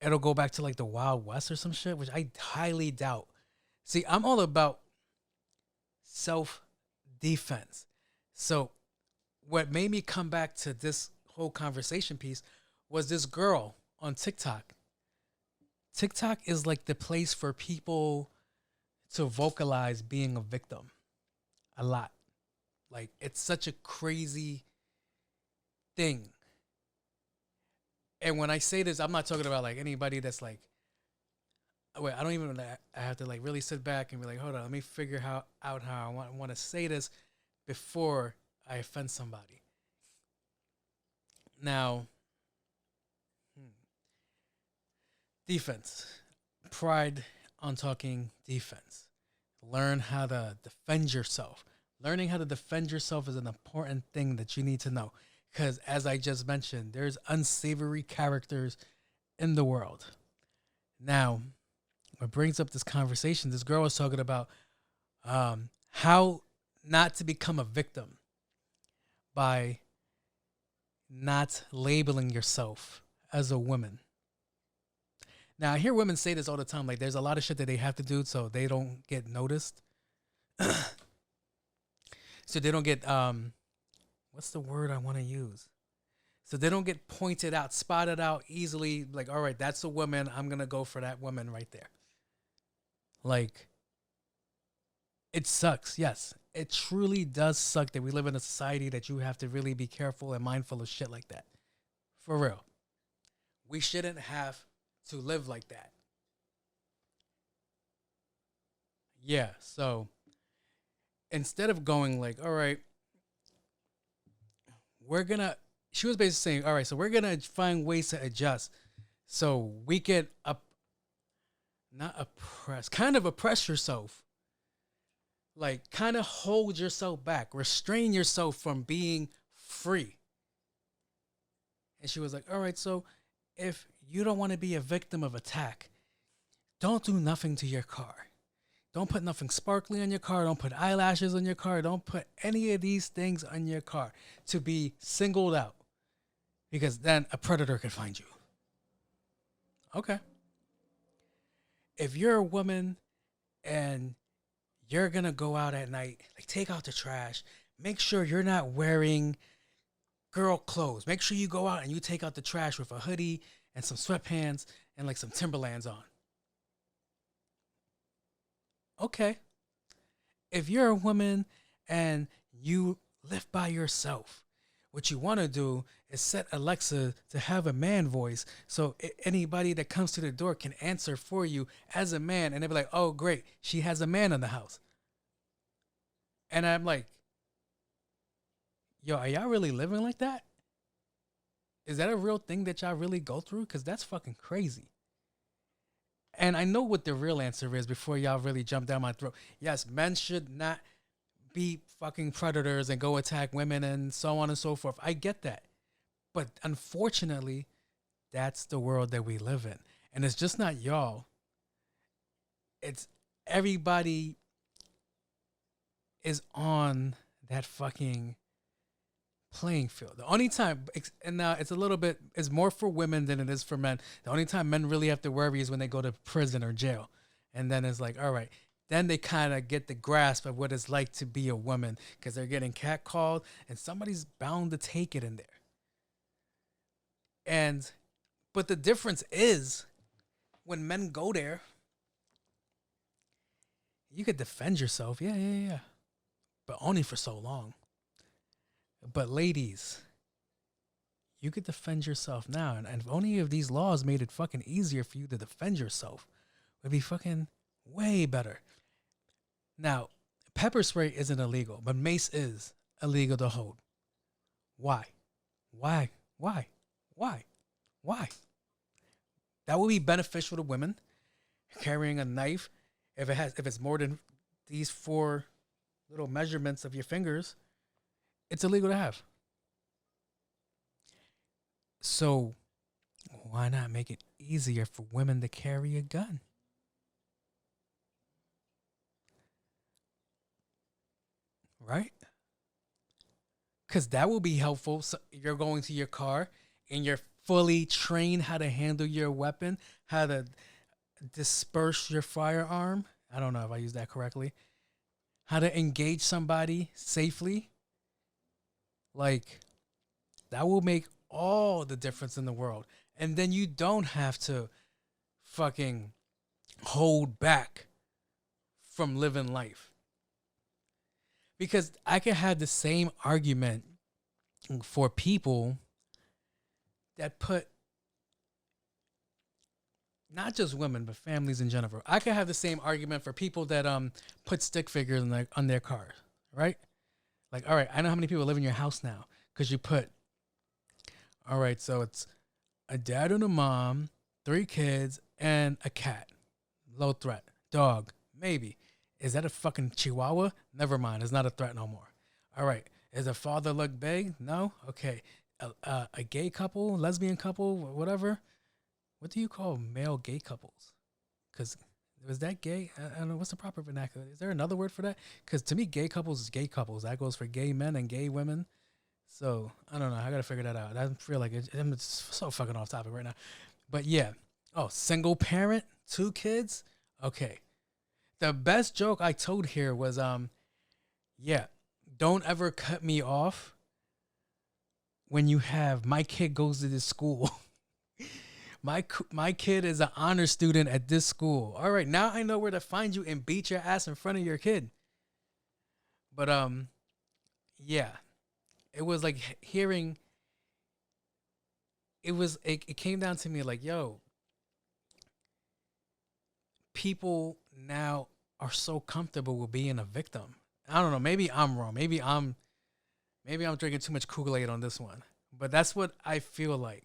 it'll go back to like the Wild West or some shit, which I highly doubt. See, I'm all about self-defense. So what made me come back to this whole conversation piece was this girl on TikTok. TikTok is like the place for people to vocalize being a victim a lot. Like, it's such a crazy thing. And when I say this, I'm not talking about like anybody that's like, wait, I don't even, I have to like really sit back and be like, hold on, let me figure out how I want to say this before I offend somebody. Now, defense. Pride on talking defense. Learn how to defend yourself. Learning how to defend yourself is an important thing that you need to know. Because as I just mentioned, there's unsavory characters in the world. Now, what brings up this conversation, this girl was talking about how not to become a victim by not labeling yourself as a woman. Now, I hear women say this all the time. Like, there's a lot of shit that they have to do so they don't get noticed. So they don't get, what's the word I want to use? So they don't get pointed out, spotted out easily. Like, all right, that's a woman. I'm going to go for that woman right there. Like, it sucks. Yes, it truly does suck that we live in a society that you have to really be careful and mindful of shit like that. For real. We shouldn't have to live like that. Yeah, so instead of going like, all right, she was basically saying, all right, so we're gonna find ways to adjust so we can kind of oppress yourself, like kind of hold yourself back, restrain yourself from being free. And she was like, all right, so if you don't want to be a victim of attack, don't do nothing to your car. Don't put nothing sparkly on your car. Don't put eyelashes on your car. Don't put any of these things on your car to be singled out, because then a predator could find you. Okay. If you're a woman and you're going to go out at night, like take out the trash, make sure you're not wearing girl clothes. Make sure you go out and you take out the trash with a hoodie and some sweatpants and like some Timberlands on. Okay. If you're a woman and you live by yourself, what you want to do is set Alexa to have a man voice, so anybody that comes to the door can answer for you as a man, and they'll be like, oh, great, she has a man in the house. And I'm like, yo, are y'all really living like that? Is that a real thing that y'all really go through? Because that's fucking crazy. And I know what the real answer is before y'all really jump down my throat. Yes, men should not be fucking predators and go attack women and so on and so forth. I get that. But unfortunately, that's the world that we live in. And it's just not y'all. It's everybody is on that fucking playing field. The only time, and now it's a little bit, it's more for women than it is for men. The only time men really have to worry is when they go to prison or jail. And then it's like, all right, then they kind of get the grasp of what it's like to be a woman, because they're getting catcalled and somebody's bound to take it in there. But the difference is when men go there, you could defend yourself. Yeah. But only for so long. But ladies, you could defend yourself now. And if only if these laws made it fucking easier for you to defend yourself, would be fucking way better. Now, pepper spray isn't illegal, but mace is illegal to hold. Why? That would be beneficial to women carrying a knife. If it's more than these 4 little measurements of your fingers, it's illegal to have. So why not make it easier for women to carry a gun? Right? Because that will be helpful. So you're going to your car and you're fully trained how to handle your weapon, how to disperse your firearm. I don't know if I used that correctly. How to engage somebody safely. Like, that will make all the difference in the world. And then you don't have to fucking hold back from living life. Because I can have the same argument for people that put, not just women, but families in general. I can have the same argument for people that put stick figures on their cars, right? Like, all right, I know how many people live in your house now because you put, all right, so it's a dad and a mom, 3 kids, and a cat. Low threat. Dog, maybe. Is that a fucking chihuahua? Never mind. It's not a threat no more. All right. Is a father look big? No? Okay. A gay couple, lesbian couple, whatever. What do you call male gay couples? Because was that gay? I don't know. What's the proper vernacular? Is there another word for that? Because to me, gay couples is gay couples. That goes for gay men and gay women. So, I don't know. I got to figure that out. I feel like I'm so fucking off topic right now. But yeah. Oh, single parent, 2 kids? Okay. The best joke I told here was, don't ever cut me off when you have, my kid goes to this school. My kid is an honor student at this school. All right, now I know where to find you and beat your ass in front of your kid. But, yeah. It was like hearing, it came down to me like, yo, people now are so comfortable with being a victim. I don't know. Maybe I'm wrong. Maybe I'm drinking too much Kool-Aid on this one. But that's what I feel like.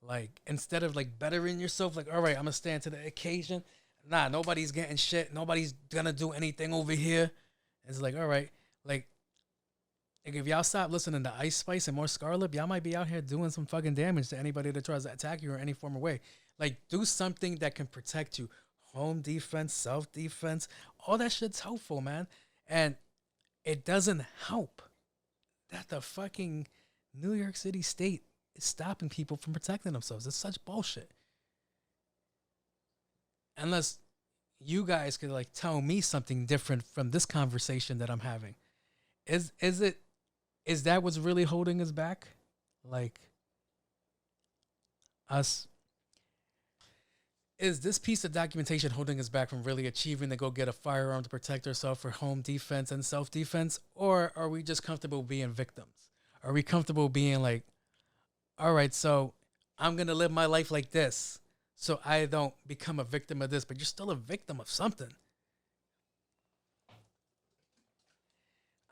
Like, instead of like bettering yourself, like, all right, I'm gonna stand to the occasion. Nah, nobody's getting shit. Nobody's gonna do anything over here. It's like, all right, like if y'all stop listening to Ice Spice and more Scarlet, y'all might be out here doing some fucking damage to anybody that tries to attack you in any form of way. Like, do something that can protect you. Home defense, self-defense, all that shit's helpful, man. And it doesn't help that the fucking New York City state is stopping people from protecting themselves. It's such bullshit. Unless you guys could like tell me something different from this conversation that I'm having. Is that what's really holding us back? Like us Is this piece of documentation holding us back from really achieving to go get a firearm to protect ourselves for home defense and self-defense? Or are we just comfortable being victims? Are we comfortable being like, all right, so I'm going to live my life like this so I don't become a victim of this, but you're still a victim of something.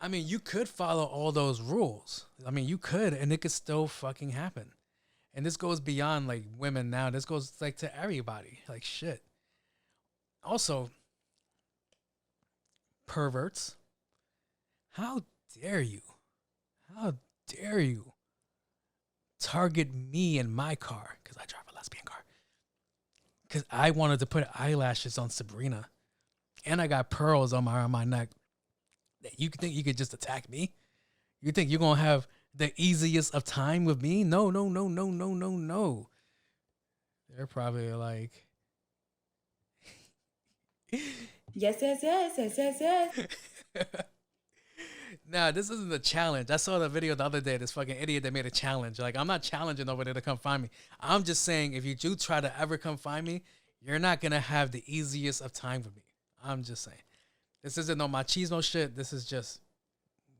I mean, you could follow all those rules. I mean, you could, and it could still fucking happen. And this goes beyond like women now. This goes like to everybody. Like shit. Also, perverts. How dare you? How dare you target me in my car? Because I drive a lesbian car. Because I wanted to put eyelashes on Sabrina. And I got pearls on my neck. You think you could just attack me? You think you're going to have the easiest of time with me? No. They're probably like, yes. Nah, this isn't a challenge. I saw the video the other day, this fucking idiot that made a challenge. Like, I'm not challenging nobody to come find me. I'm just saying, if you do try to ever come find me, you're not going to have the easiest of time with me. I'm just saying. This isn't no machismo shit. This is just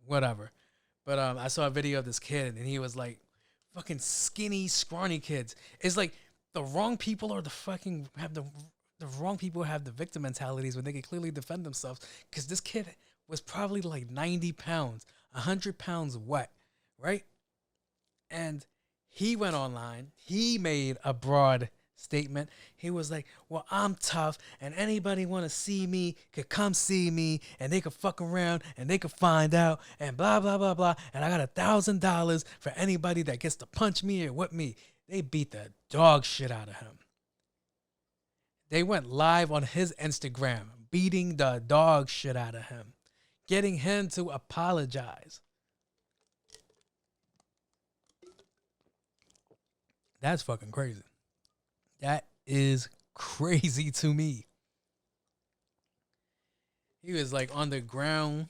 whatever. But I saw a video of this kid, and he was like, fucking skinny, scrawny kids. It's like the wrong people are the fucking have the wrong people have the victim mentalities when they can clearly defend themselves. Because this kid was probably like 90 pounds, 100 pounds wet, right? And he went online. He made a broad statement. He was like, well, I'm tough, and anybody want to see me could come see me, and they could fuck around, and they could find out, and blah, blah, blah, blah, and I got $1,000 for anybody that gets to punch me or whip me. They beat the dog shit out of him. They went live on his Instagram, beating the dog shit out of him, getting him to apologize. That's fucking crazy. That is crazy to me. He was like on the ground.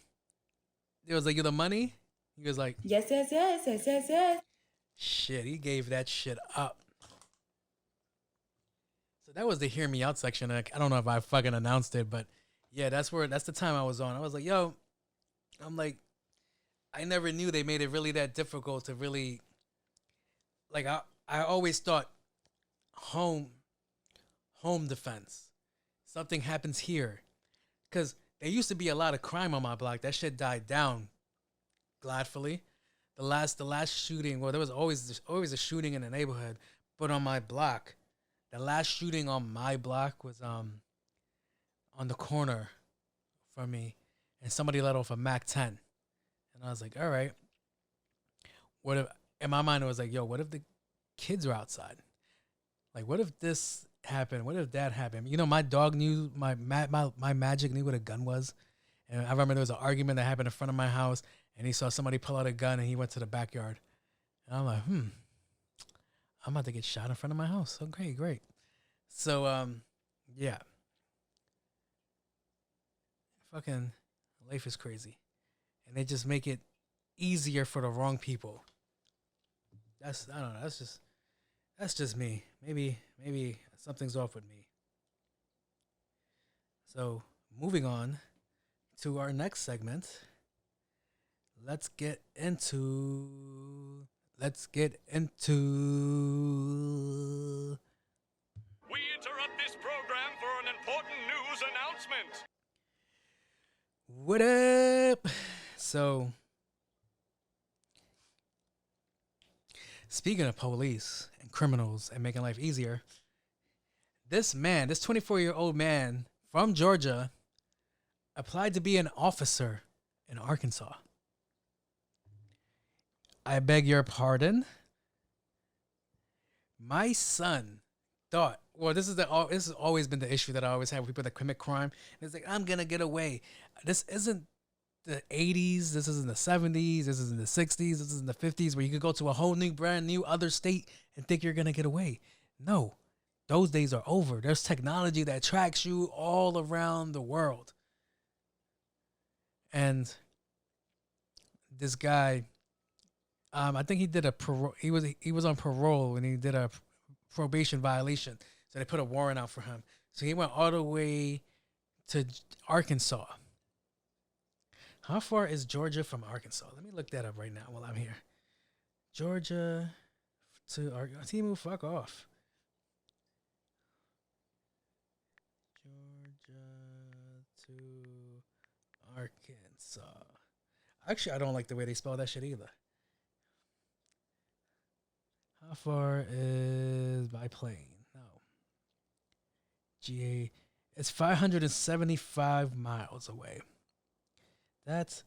It was like, you the money? He was like, yes. Shit, he gave that shit up. So that was the hear me out section. I don't know if I fucking announced it, but yeah, that's the time I was on. I was like, yo, I'm like, I never knew they made it really that difficult to really, like, I always thought home defense. Something happens here. Because there used to be a lot of crime on my block. That shit died down, gladfully. The last shooting, well, there was always a shooting in the neighborhood. But on my block, the last shooting on my block was on the corner from me. And somebody let off a MAC-10. And I was like, all right. What if, in my mind, it was like, yo, what if the kids are outside? Like, what if this happened? What if that happened? You know, my dog knew, my magic knew what a gun was. And I remember there was an argument that happened in front of my house, and he saw somebody pull out a gun, and he went to the backyard. And I'm like, I'm about to get shot in front of my house. Okay, great. So, yeah. Fucking life is crazy. And they just make it easier for the wrong people. I don't know, that's just me. Maybe something's off with me. So, moving on to our next segment. Let's get into We interrupt this program for an important news announcement. What up? So, speaking of police and criminals and making life easier, this 24-year-old man from Georgia, applied to be an officer in Arkansas. I beg your pardon? My son thought, well, this has always been the issue that I always have with people that commit crime. It's like, I'm going to get away. This isn't the 80s, this isn't the 70s, this isn't the 60s, this isn't the 50s, where you could go to a whole new, brand new other state and think you're going to get away. No, those days are over. There's technology that tracks you all around the world. And this guy, I think he did he was on parole when he did a probation violation. So they put a warrant out for him. So he went all the way to Arkansas. How far is Georgia from Arkansas? Let me look that up right now while I'm here. Georgia to Arkansas. Timu, fuck off. Georgia to Arkansas. Actually, I don't like the way they spell that shit either. How far is by plane? No. GA. It's 575 miles away. That's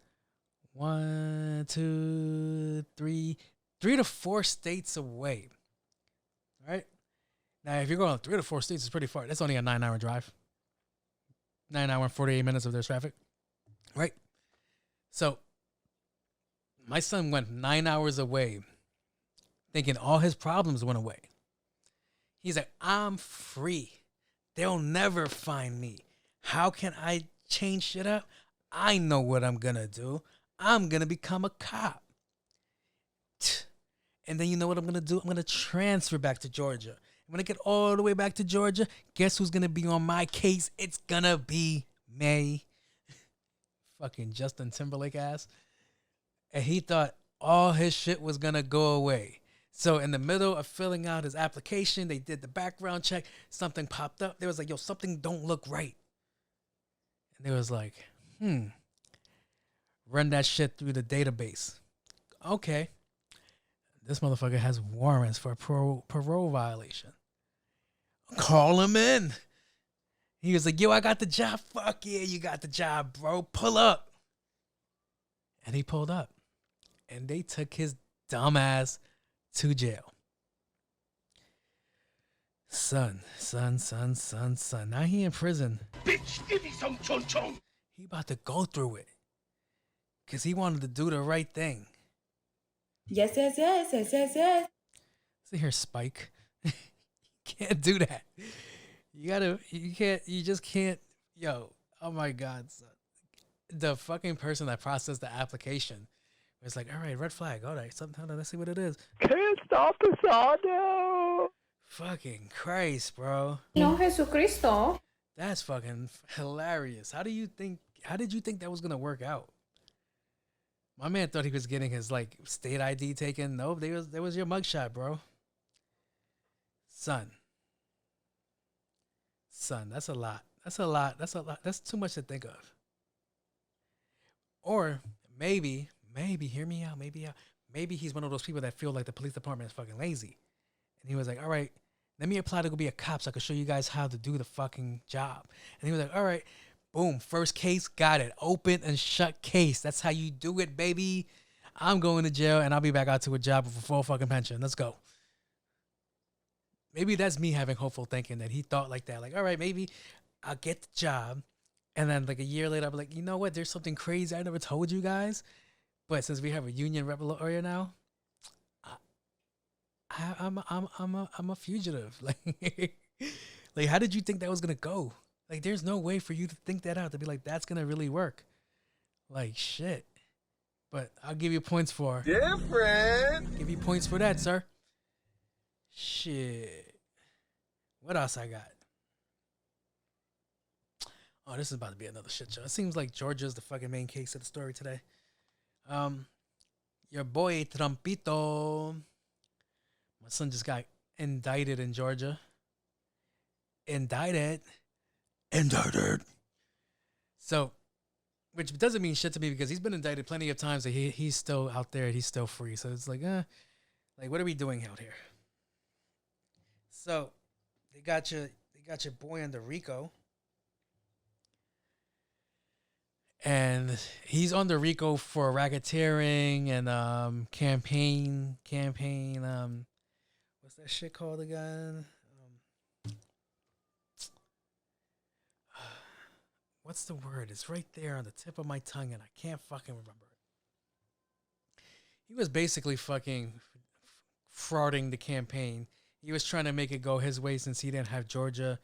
1, 2, 3 to 4 states away. All right. Now, if you're going 3 to 4 states, it's pretty far. That's only a 9-hour drive. 9 hour and 48 minutes of their traffic. Right. So my son went 9 hours away thinking all his problems went away. He's like, I'm free. They'll never find me. How can I change shit up? I know what I'm going to do. I'm going to become a cop. And then you know what I'm going to do? I'm going to transfer back to Georgia. When I get all the way back to Georgia, guess who's going to be on my case? It's going to be May. Fucking Justin Timberlake ass. And he thought all his shit was going to go away. So in the middle of filling out his application, they did the background check. Something popped up. They was like, yo, something don't look right. And they was like, run that shit through the database. Okay. This motherfucker has warrants for a parole violation. Call him in. He was like, yo, I got the job. Fuck yeah, you got the job, bro. Pull up. And he pulled up. And they took his dumb ass to jail. Son. Now he in prison. Bitch, give me some chon chon. He about to go through it. Because he wanted to do the right thing. Yes. See here, Spike. You can't do that. You just can't. Yo, oh my God. Son. The fucking person that processed the application was like, all right, red flag. All right, let's see what it is. Can't stop the audio. Fucking Christ, bro. No, Jesucristo. That's fucking hilarious. How did you think that was going to work out? My man thought he was getting his like state ID taken. Nope, there was your mugshot, bro. Son, that's a lot. That's too much to think of. Or maybe, hear me out, maybe he's one of those people that feel like the police department is fucking lazy. And he was like, all right, let me apply to go be a cop so I can show you guys how to do the fucking job. And he was like, all right, boom, first case, got it. Open and shut case. That's how you do it, baby. I'm going to jail and I'll be back out to a job with a full fucking pension. Let's go. Maybe that's me having hopeful thinking that he thought like that. Like, all right, maybe I'll get the job. And then like a year later, I'll be like, you know what? There's something crazy I never told you guys. But since we have a union rep lawyer now, I'm a fugitive. Like, how did you think that was going to go? Like, there's no way for you to think that out, to be like, that's going to really work. Like, shit. But I'll give you points for... Different. Give you points for that, sir. Shit. What else I got? Oh, this is about to be another shit show. It seems like Georgia's the fucking main case of the story today. Your boy, Trumpito. My son just got indicted in Georgia. Indicted. So, which doesn't mean shit to me because he's been indicted plenty of times that he's still out there and he's still free. So it's like, what are we doing out here? So they got your boy under Rico. And he's under Rico for racketeering and campaign. What's that shit called again? What's the word? It's right there on the tip of my tongue, and I can't fucking remember it. He was basically fucking frauding the campaign. He was trying to make it go his way since he didn't have Georgia.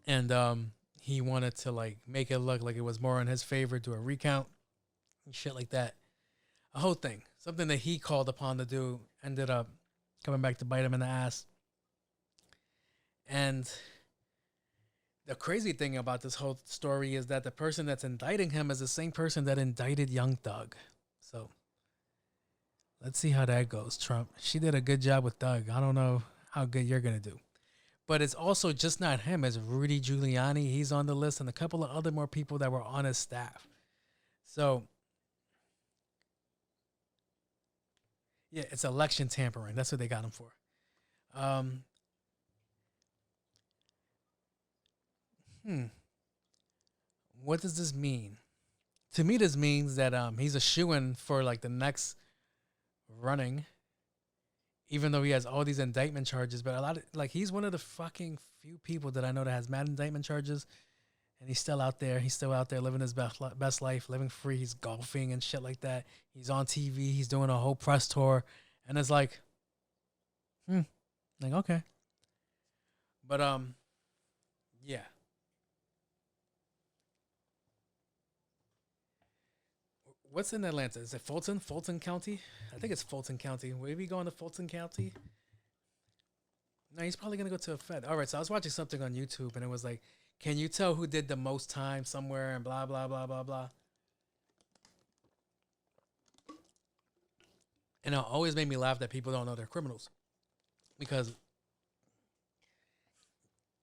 And he wanted to like make it look like it was more in his favor, do a recount and shit like that. A whole thing. Something that he called upon to do ended up coming back to bite him in the ass. And the crazy thing about this whole story is that the person that's indicting him is the same person that indicted Young Thug. So let's see how that goes, Trump. She did a good job with Thug. I don't know how good you're going to do. But it's also just not him. It's Rudy Giuliani. He's on the list, and a couple of other more people that were on his staff. So, yeah, it's election tampering. That's what they got him for. What does this mean? To me, this means that he's a shoo-in for like the next running, even though he has all these indictment charges. But a lot of he's one of the fucking few people that I know that has mad indictment charges, and he's still out there. He's still out there living his best life, living free. He's golfing and shit like that. He's on TV. He's doing a whole press tour, and it's like, okay. But yeah. What's in Atlanta? Is it Fulton? Fulton County? I think it's Fulton County. Will he be going to Fulton County? No, he's probably going to go to a Fed. All right, so I was watching something on YouTube, and it was like, can you tell who did the most time somewhere and blah, blah, blah, blah, blah. And it always made me laugh that people don't know they're criminals. Because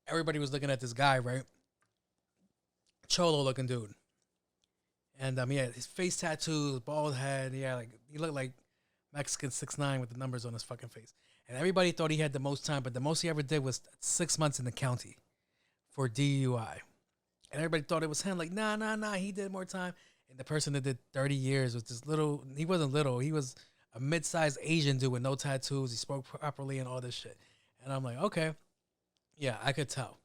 everybody was looking at this guy, right? Cholo-looking dude. And he had his face tattoos, bald head. He looked like Mexican 6'9" with the numbers on his fucking face. And everybody thought he had the most time, but the most he ever did was 6 months in the county for DUI. And everybody thought it was him. Like, nah, he did more time. And the person that did 30 years was this little, he wasn't little. He was a mid-sized Asian dude with no tattoos. He spoke properly and all this shit. And I'm like, okay, yeah, I could tell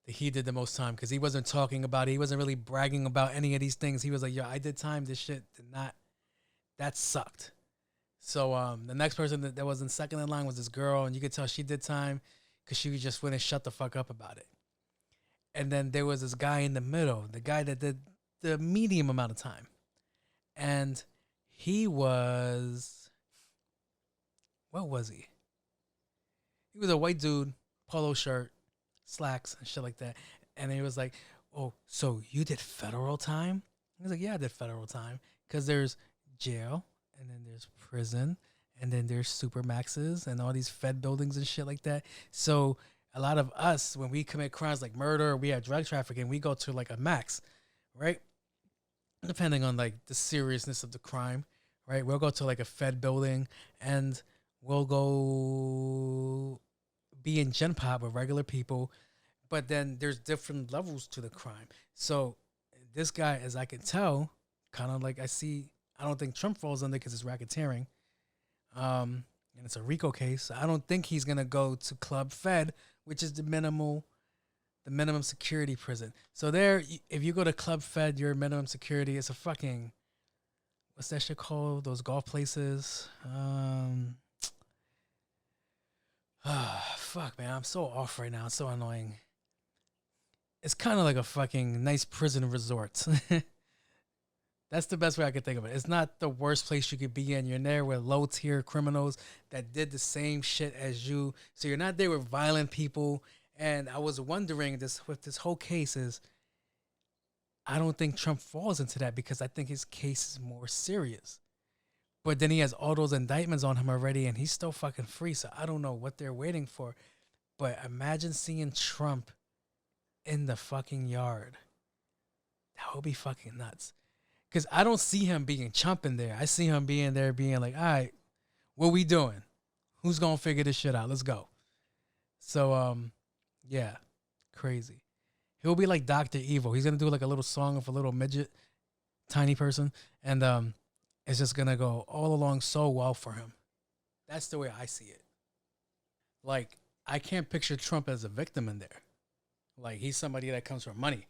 that he did the most time because he wasn't talking about it. He wasn't really bragging about any of these things. He was like, yo, I did time. This shit did not, that sucked. So the next person that was in second in line was this girl, and you could tell she did time because she just wouldn't shut the fuck up about it. And then there was this guy in the middle, the guy that did the medium amount of time. And he was, what was he? He was a white dude, polo shirt, slacks, and shit like that. And he was like, oh, so you did federal time? He was like, yeah, I did federal time. Because there's jail, and then there's prison, and then there's supermaxes, and all these Fed buildings and shit like that. So a lot of us, when we commit crimes like murder or we have drug trafficking, we go to like a max, right? Depending on like the seriousness of the crime, right? We'll go to like a Fed building, and we'll go be in Gen Pop with regular people, but then there's different levels to the crime. So this guy, as I can tell, kind of like I don't think Trump falls under because it's racketeering. And it's a Rico case. I don't think he's going to go to Club Fed, which is the minimum security prison. So there, if you go to Club Fed, your minimum security is a fucking, what's that shit called? Those golf places. Fuck, man. I'm so off right now. It's so annoying. It's kind of like a fucking nice prison resort. That's the best way I could think of it. It's not the worst place you could be in. You're there with low-tier criminals that did the same shit as you. So you're not there with violent people. And I was wondering with this whole case is, I don't think Trump falls into that because I think his case is more serious. But then he has all those indictments on him already, and he's still fucking free. So I don't know what they're waiting for. But imagine seeing Trump in the fucking yard. That would be fucking nuts. Because I don't see him being chump in there. I see him being there being like, all right, what we doing? Who's going to figure this shit out? Let's go. So, yeah, crazy. He'll be like Dr. Evil. He's going to do like a little song of a little midget, tiny person. And it's just going to go all along so well for him. That's the way I see it. Like, I can't picture Trump as a victim in there. Like, he's somebody that comes from money.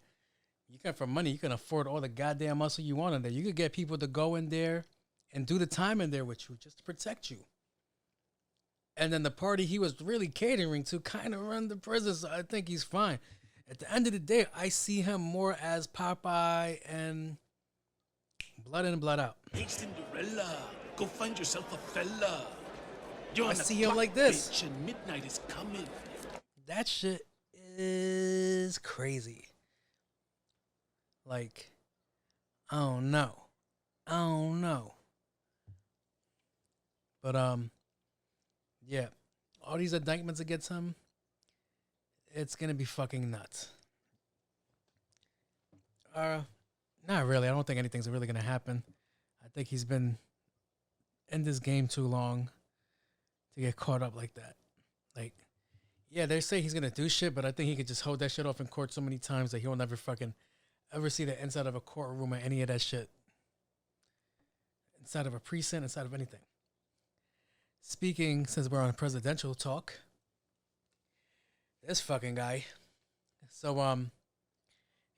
You come from money, you can afford all the goddamn muscle you want in there. You could get people to go in there and do the time in there with you just to protect you. And then the party he was really catering to kind of run the prison, so I think he's fine. At the end of the day, I see him more as Popeye and Blood in and Blood Out. Hey, Cinderella, go find yourself a fella. I see him like this. Bitch, and midnight is coming. That shit is crazy. Like, I don't know. But yeah, all these indictments against him, it's gonna be fucking nuts. Not really. I don't think anything's really gonna happen. I think he's been in this game too long to get caught up like that. Like, yeah, they say he's gonna do shit, but I think he could just hold that shit off in court so many times that he'll never fucking ever see the inside of a courtroom or any of that shit. Inside of a precinct, inside of anything. Speaking, since we're on presidential talk, this fucking guy. So, if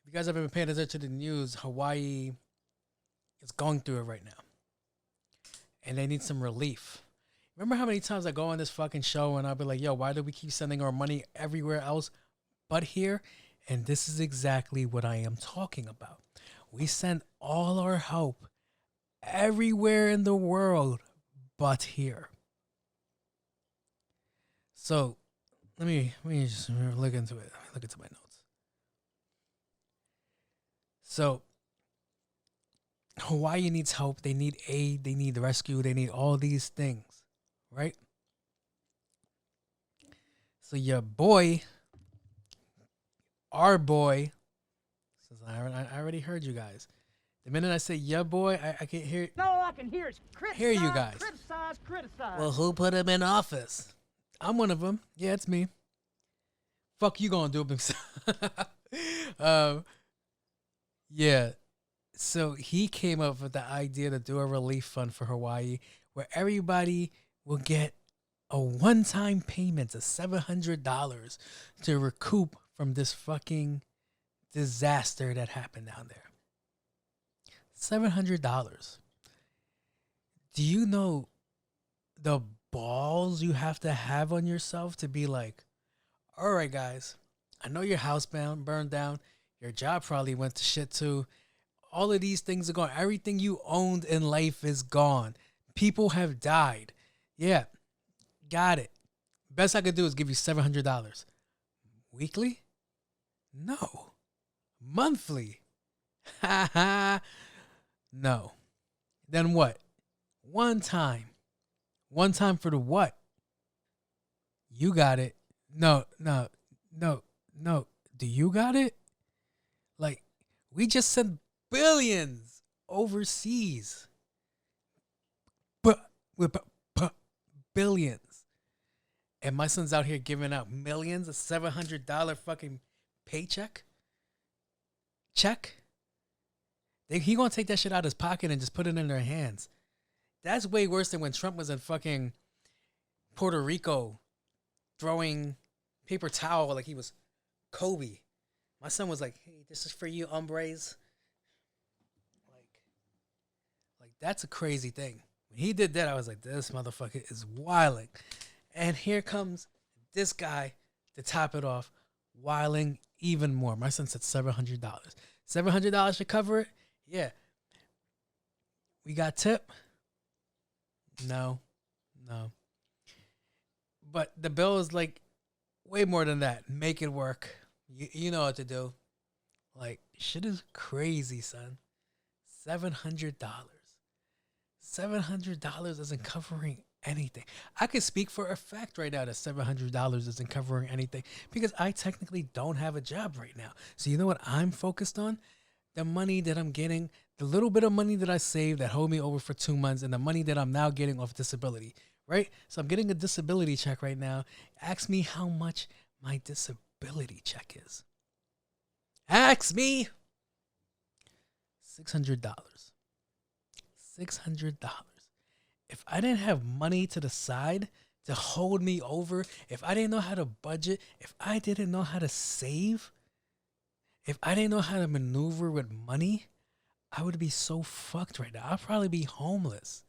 you guys haven't been paying attention to the news, Hawaii is going through it right now. And they need some relief. Remember how many times I go on this fucking show and I'll be like, yo, why do we keep sending our money everywhere else but here? And this is exactly what I am talking about. We send all our help everywhere in the world but here. So let me just look into it. Look into my notes. So Hawaii needs help. They need aid. They need rescue. They need all these things, right? So your boy, our boy, says I already heard you guys. The minute I say your boy, I can hear. No, all I can hear is criticize, you guys. Criticize. Well, who put him in office? I'm one of them. Yeah, it's me. Fuck you gonna do, yeah. So he came up with the idea to do a relief fund for Hawaii where everybody will get a one-time payment of $700 to recoup from this fucking disaster that happened down there. $700. Do you know the balls you have to have on yourself to be like, all right, guys, I know your house burned down. Your job probably went to shit too. All of these things are gone. Everything you owned in life is gone. People have died. Yeah, got it. Best I could do is give you $700. Weekly? No. Monthly? Ha ha. No. Then what? One time. One time for the what? You got it. No. Do you got it? Like, we just sent billions overseas. Billions. And my son's out here giving out millions, a $700 fucking paycheck. Check. He gonna take that shit out of his pocket and just put it in their hands. That's way worse than when Trump was in fucking Puerto Rico throwing paper towel like he was Kobe. My son was like, hey, this is for you, hombres. Like that's a crazy thing. When he did that, I was like, this motherfucker is wilding. And here comes this guy to top it off, wilding even more. My son said $700. $700 should cover it? Yeah. We got tip? No. But the bill is like way more than that. Make it work. You know what to do. Like, shit is crazy, son. $700. $700 isn't covering anything. I can speak for a fact right now that $700 isn't covering anything because I technically don't have a job right now. So you know what I'm focused on? The money that I'm getting, the little bit of money that I saved that hold me over for 2 months, and the money that I'm now getting off disability, right? So I'm getting a disability check right now. Ask me how much my disability check is. Ask me. $600. $600. If I didn't have money to the side to hold me over, if I didn't know how to budget, if I didn't know how to save, if I didn't know how to maneuver with money, I would be so fucked right now. I'd probably be homeless.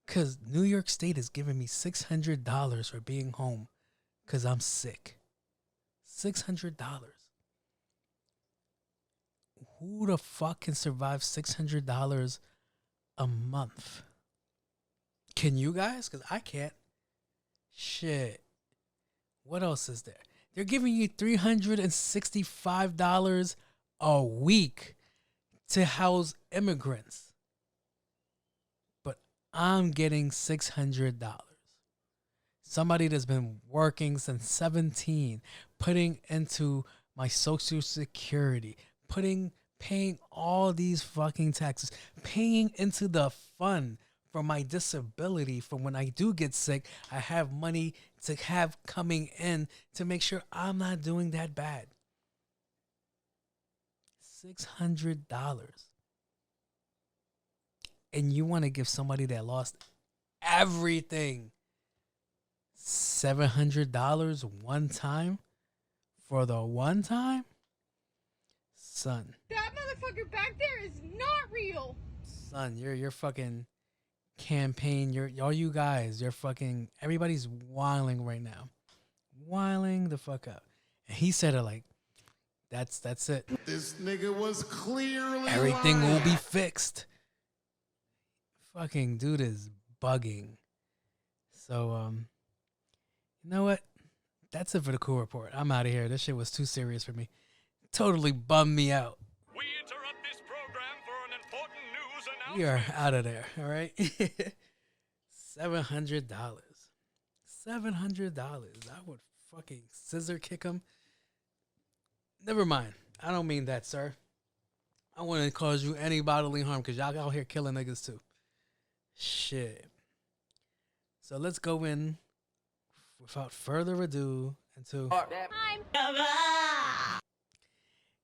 Because New York State is giving me $600 for being home because I'm sick. $600. Who the fuck can survive $600 a month? Can you guys? Because I can't. Shit. What else is there? They're giving you $365 a week to house immigrants. But I'm getting $600. Somebody that's been working since 17, putting into my Social Security, paying all these fucking taxes, paying into the fund for my disability. For when I do get sick, I have money to have coming in to make sure I'm not doing that bad. $600. And you want to give somebody that lost everything $700 one time for the one time? Son. That motherfucker back there is not real. Son, your fucking campaign, all you guys, you're fucking, everybody's wilding right now. Wilding the fuck out. And he said it like, that's it. This nigga was clearly everything will be fixed. Fucking dude is bugging. So, you know what? That's it for the cool report. I'm out of here. This shit was too serious for me. Totally bummed me out. We interrupt this program for an important news announcement. We are out of there, all right? $700. $700. I would fucking scissor kick him. Never mind. I don't mean that, sir. I wouldn't cause you any bodily harm because y'all out here killing niggas too. Shit. So let's go in without further ado into...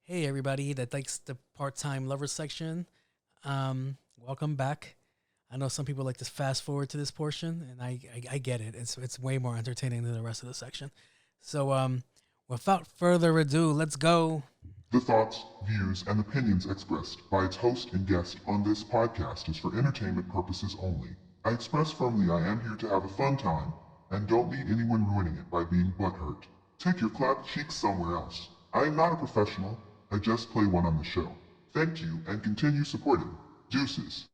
Hey, everybody that likes the part-time lover section. Welcome back. I know some people like to fast forward to this portion, and I get it. It's way more entertaining than the rest of the section. So, without further ado, let's go. The thoughts, views, and opinions expressed by its host and guest on this podcast is for entertainment purposes only. I express firmly I am here to have a fun time, and don't need anyone ruining it by being butthurt. Take your clapped cheeks somewhere else. I am not a professional. I just play one on the show. Thank you, and continue supporting. Deuces.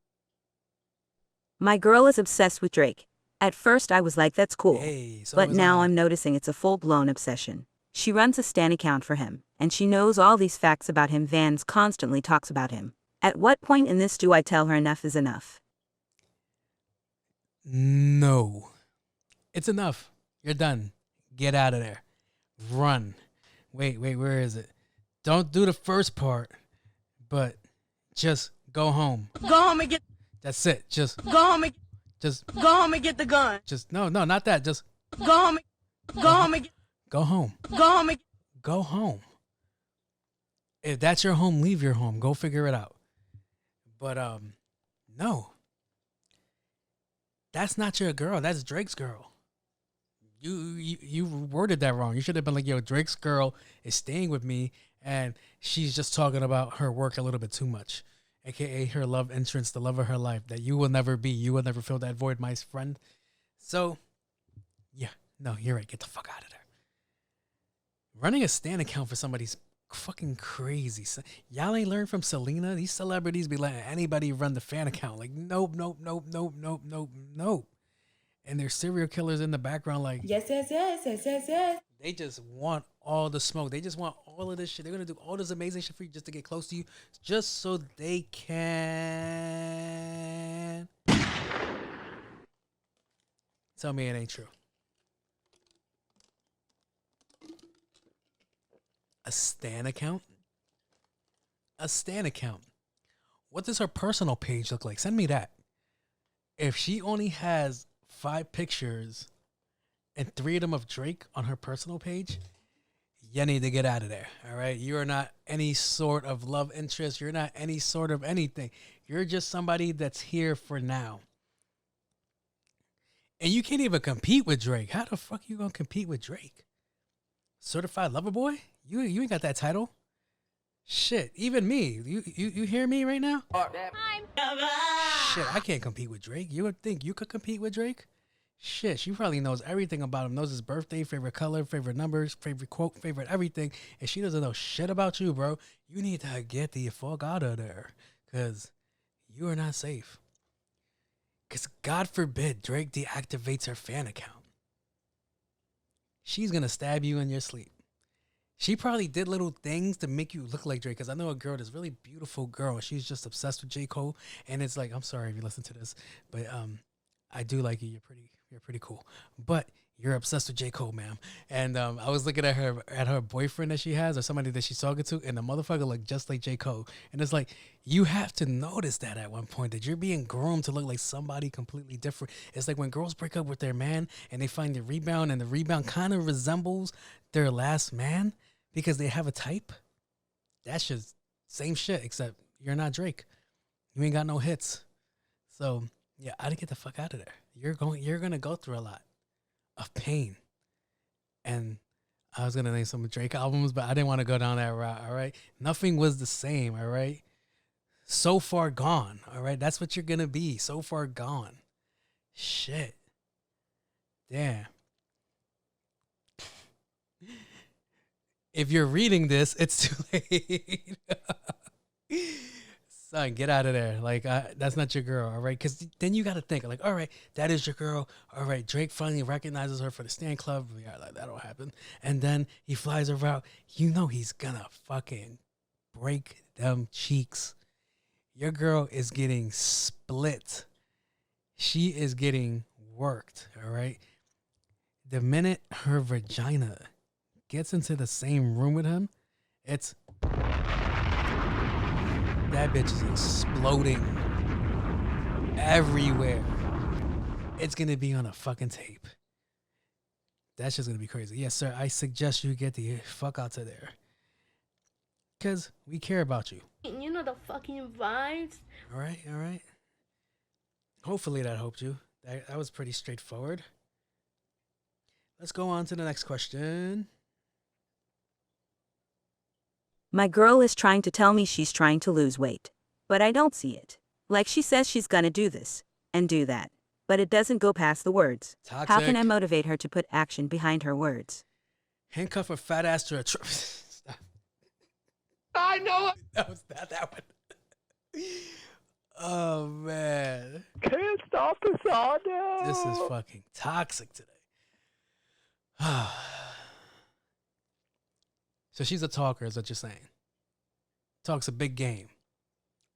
My girl is obsessed with Drake. At first I was like, that's cool. Hey, so but now I'm noticing it's a full-blown obsession. She runs a stan account for him, and she knows all these facts about him. Bandz constantly talks about him. At what point in this do I tell her enough is enough? No. It's enough. You're done. Get out of there. Run. Wait, where is it? Don't do the first part, but just go home. Go home and get... That's it. Just... Go home and... Just... Go home and get the gun. Just... No, not that. Just... Go home and... Go home and... Go home. Go home and... Go home. If that's your home, leave your home. Go figure it out. But, no. That's not your girl. That's Drake's girl. You worded that wrong. You should have been like, yo, Drake's girl is staying with me, and she's just talking about her work a little bit too much, aka her love interest, the love of her life that you will never be. You will never fill that void, my friend. So, yeah, no, you're right. Get the fuck out of there. Running a stan account for somebody's fucking crazy. Y'all ain't learned from Selena. These celebrities be letting anybody run the fan account. Like, nope. And there's serial killers in the background like... Yes. They just want all the smoke. They just want all of this shit. They're going to do all this amazing shit for you just to get close to you. Just so they can... Tell me it ain't true. A stan account? A stan account. What does her personal page look like? Send me that. If she only has 5 pictures and 3 of them of Drake on her personal page, you need to get out of there. All right. You are not any sort of love interest. You're not any sort of anything. You're just somebody that's here for now. And you can't even compete with Drake. How the fuck you gonna compete with Drake? Certified lover boy? You ain't got that title. Shit, even me. You hear me right now? Shit, I can't compete with Drake. You would think you could compete with Drake? Shit, she probably knows everything about him. Knows his birthday, favorite color, favorite numbers, favorite quote, favorite everything. And she doesn't know shit about you, bro. You need to get the fuck out of there. Because you are not safe. Because God forbid Drake deactivates her fan account. She's going to stab you in your sleep. She probably did little things to make you look like Drake. Because I know a girl, this really beautiful girl, and she's just obsessed with J. Cole. And it's like, I'm sorry if you listen to this, but I do like you. You're pretty cool. But you're obsessed with J. Cole, ma'am. And I was looking at her boyfriend that she has, or somebody that she's talking to, and the motherfucker looked just like J. Cole. And it's like, you have to notice that at one point, that you're being groomed to look like somebody completely different. It's like when girls break up with their man and they find the rebound, and the rebound kind of resembles their last man because they have a type. That's just same shit, except you're not Drake. You ain't got no hits. So yeah, I'd get the fuck out of there. You're gonna go through a lot of pain. And I was gonna name some Drake albums, but I didn't want to go down that route. All right, Nothing Was the Same. All right, So Far Gone. All right, that's what you're gonna be. So Far Gone. Shit. Damn. If you're reading this, it's too late. Son, get out of there. Like, that's not your girl, all right? Because then you got to think, like, all right, that is your girl. All right, Drake finally recognizes her for the Stan Club. Yeah, like, that'll happen. And then he flies her out. You know he's going to fucking break them cheeks. Your girl is getting split. She is getting worked, all right? The minute her vagina gets into the same room with him, it's... that bitch is exploding everywhere. It's going to be on a fucking tape. That's just going to be crazy. Yes, sir. I suggest you get the fuck out of there. Because we care about you. You know the fucking vibes. All right, all right. Hopefully that helped you. That was pretty straightforward. Let's go on to the next question. My girl is trying to tell me she's trying to lose weight, but I don't see it. Like she says she's gonna do this and do that, but it doesn't go past the words. Toxic. How can I motivate her to put action behind her words? Handcuff a fat ass to a truck. I know it. That was not that one. Oh, man. Can't stop the saw now. This is fucking toxic today. So she's a talker, is what you're saying. Talks a big game.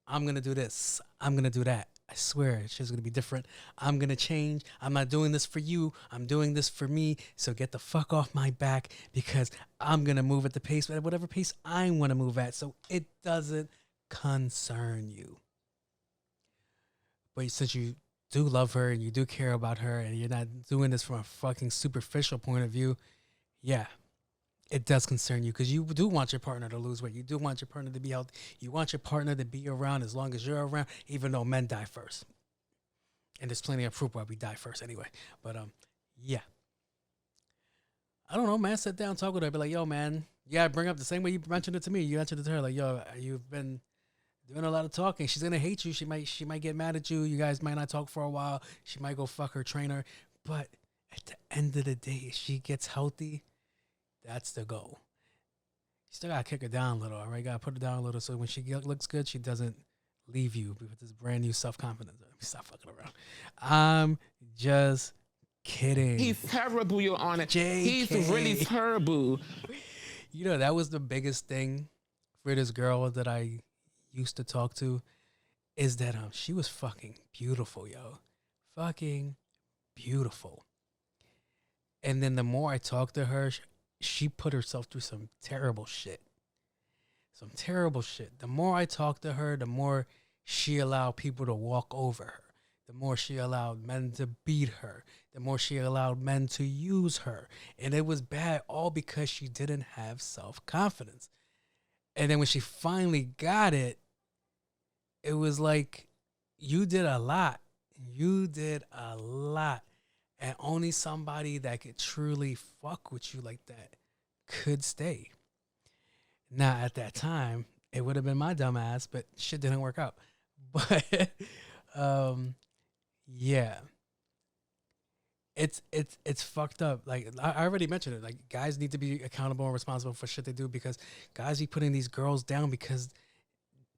I'm going to do this. I'm going to do that. I swear, she's going to be different. I'm going to change. I'm not doing this for you. I'm doing this for me. So get the fuck off my back, because I'm going to move at the pace, at whatever pace I want to move at. So it doesn't concern you. But since you do love her and you do care about her and you're not doing this from a fucking superficial point of view, yeah, it does concern you, because you do want your partner to lose weight. You do want your partner to be healthy. You want your partner to be around as long as you're around, even though men die first. And there's plenty of proof why we die first anyway. But, yeah. I don't know, man. Sit down, talk with her. Be like, yo, man, you got to bring up the same way you mentioned it to me. You mentioned it to her. Like, yo, you've been doing a lot of talking. She's going to hate you. She might get mad at you. You guys might not talk for a while. She might go fuck her trainer. But at the end of the day, if she gets healthy, that's the goal. You still got to kick her down a little, all right? Got to put her down a little so when she looks good, she doesn't leave you with this brand new self-confidence. Stop fucking around. I'm just kidding. He's terrible, Your Honor. JK. He's really terrible. You know, that was the biggest thing for this girl that I used to talk to, is that she was fucking beautiful, yo. Fucking beautiful. And then the more I talked to her, she put herself through some terrible shit. Some terrible shit. The more I talked to her, the more she allowed people to walk over her. The more she allowed men to beat her. The more she allowed men to use her. And it was bad, all because she didn't have self-confidence. And then when she finally got it, it was like, you did a lot. You did a lot. And only somebody that could truly fuck with you like that could stay. Now, at that time, it would have been my dumb ass, but shit didn't work out. But, yeah. It's fucked up. Like, I already mentioned it. Like, guys need to be accountable and responsible for shit they do, because guys be putting these girls down because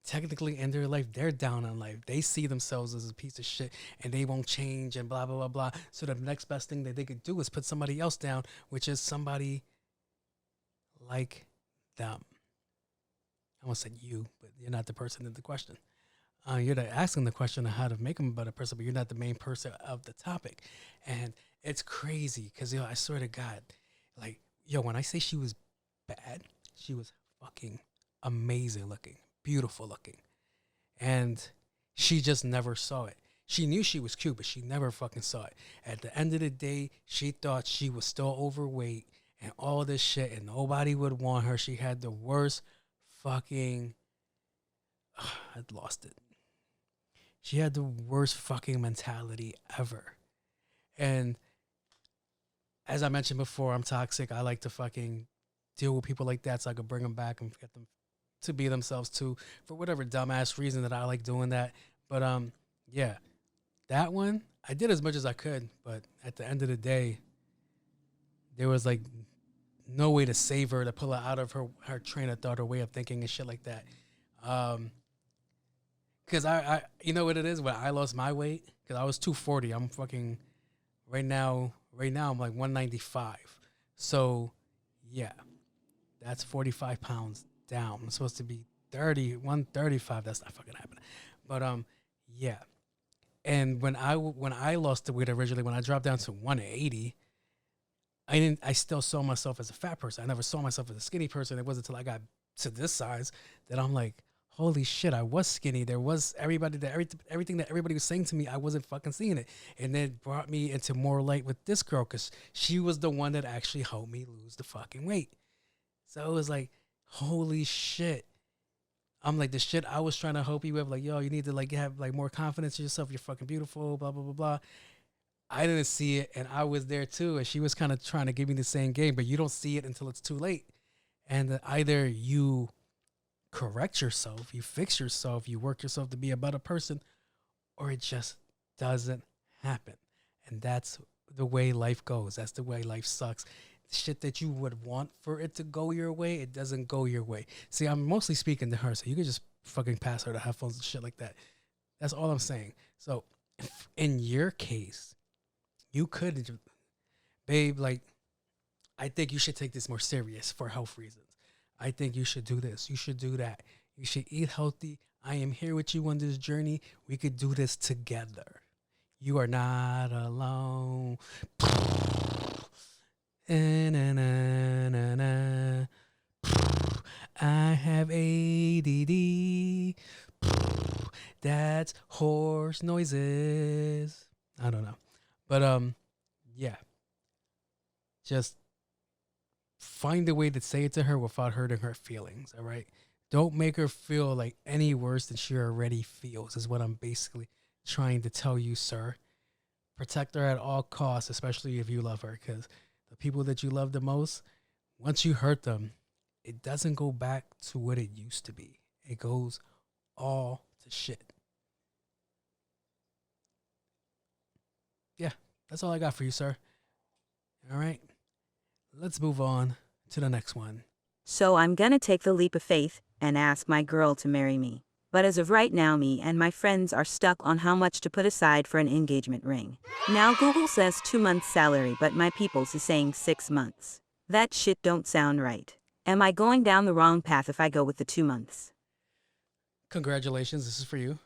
technically in their life, they're down on life. They see themselves as a piece of shit and they won't change and blah, blah, blah, blah. So the next best thing that they could do is put somebody else down, which is somebody like them. I almost said you, but you're not the person in the question. You're asking the question of how to make them a better person, but you're not the main person of the topic. And it's crazy because, I swear to God, like, when I say she was bad, she was fucking amazing looking, beautiful looking. And she just never saw it. She knew she was cute, but she never fucking saw it. At the end of the day, she thought she was still overweight and all this shit, and nobody would want her. She had the worst fucking... I'd lost it. She had the worst fucking mentality ever. And as I mentioned before, I'm toxic. I like to fucking deal with people like that so I can bring them back and get them to be themselves too, for whatever dumbass reason that I like doing that. But yeah, that one, I did as much as I could, but at the end of the day, there was like no way to save her, to pull her out of her train of thought or way of thinking and shit like that. Because I you know what it is? When I lost my weight, because I was 240. I'm fucking, right now I'm like 195. So, yeah, that's 45 pounds down. I'm supposed to be 135. That's not fucking happening. But, yeah. And when I lost the weight originally, when I dropped down to 180, I still saw myself as a fat person. I never saw myself as a skinny person. It wasn't until I got to this size that I'm like, holy shit, I was skinny. There was everything that everybody was saying to me, I wasn't fucking seeing it. And it brought me into more light with this girl because she was the one that actually helped me lose the fucking weight. So it was like, holy shit. I'm like, the shit I was trying to help you with, like, yo, you need to like have like more confidence in yourself. You're fucking beautiful, blah, blah, blah, blah. I didn't see it, and I was there too. And she was kind of trying to give me the same game, but you don't see it until it's too late. And either you correct yourself, you fix yourself, you work yourself to be a better person, or it just doesn't happen. And that's the way life goes. That's the way life sucks. Shit that you would want for it to go your way, it doesn't go your way. See, I'm mostly speaking to her, so you could just fucking pass her the headphones and shit like that. That's all I'm saying. So in your case, you could, babe, like, I think you should take this more serious for health reasons. I think you should do this. You should do that. You should eat healthy. I am here with you on this journey. We could do this together. You are not alone. I have ADD. That's horse noises. I don't know. But, yeah. Just find a way to say it to her without hurting her feelings, all right? Don't make her feel like any worse than she already feels, is what I'm basically trying to tell you, sir. Protect her at all costs, especially if you love her, because the people that you love the most, once you hurt them, it doesn't go back to what it used to be. It goes all to shit. Yeah, that's all I got for you, sir. All right, let's move on to the next one. So I'm gonna take the leap of faith and ask my girl to marry me. But as of right now, me and my friends are stuck on how much to put aside for an engagement ring. Now Google says 2 months salary, but my peoples is saying 6 months. That shit don't sound right. Am I going down the wrong path if I go with the 2 months? Congratulations, this is for you.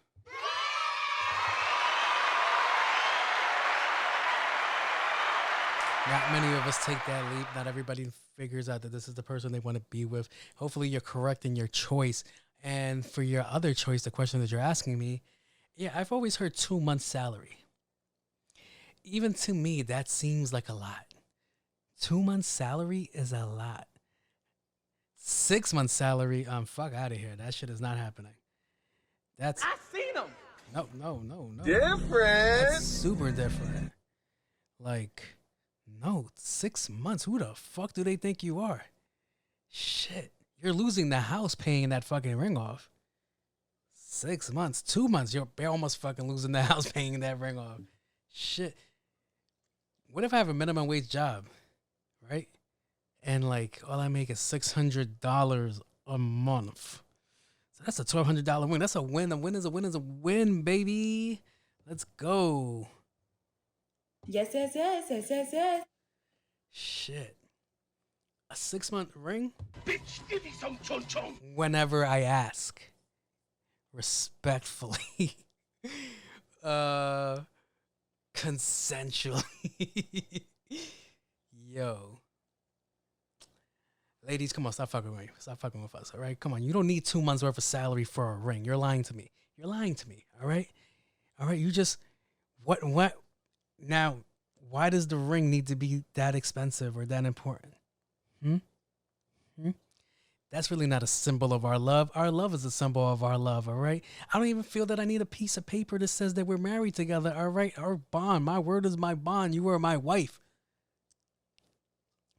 Not many of us take that leap. Not everybody figures out that this is the person they want to be with. Hopefully you're correct in your choice. And for your other choice, the question that you're asking me, yeah, I've always heard 2 months salary. Even to me, that seems like a lot. 2 months salary is a lot. 6 months salary, fuck out of here. That shit is not happening. That's, I seen them. No. Different. That's super different. Like, no, 6 months. Who the fuck do they think you are? Shit. You're losing the house paying that fucking ring off. 6 months, 2 months. You're almost fucking losing the house paying that ring off. Shit. What if I have a minimum wage job, right? And like all I make is $600 a month. So that's a $1,200 win. That's a win. A win is a win is a win, baby. Let's go. Yes. Shit. A 6-month ring? Bitch, give me some chon chon. Whenever I ask. Respectfully. Consensually. Yo. Ladies, come on, stop fucking with me. Stop fucking with us, all right? Come on, you don't need 2 months worth of salary for a ring. You're lying to me. You're lying to me, all right? All right, you just, what? Now, why does the ring need to be that expensive or that important? That's really not a symbol of our love. Our love is a symbol of our love, all right? I don't even feel that I need a piece of paper that says that we're married together, all right? Our bond, my word is my bond. You are my wife.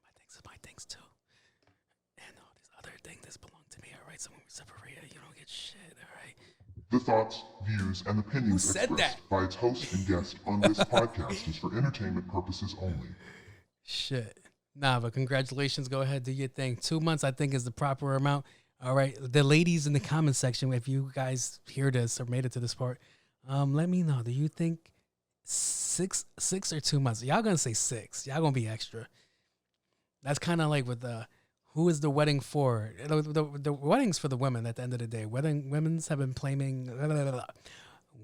My things is my things too. And all these other things that belong to me, all right? So when we're separated, you don't get shit, all right? The thoughts, views, and opinions expressed by its host and guest on this podcast is for entertainment purposes only. Shit. Nah, but congratulations. Go ahead, do your thing. 2 months, I think, is the proper amount. All right. The ladies in the comment section, if you guys hear this or made it to this part, let me know. Do you think six or 2 months? Y'all gonna say 6. Y'all gonna be extra. That's kind of like with the who is the wedding for? The wedding's for the women at the end of the day. Women's have been planning.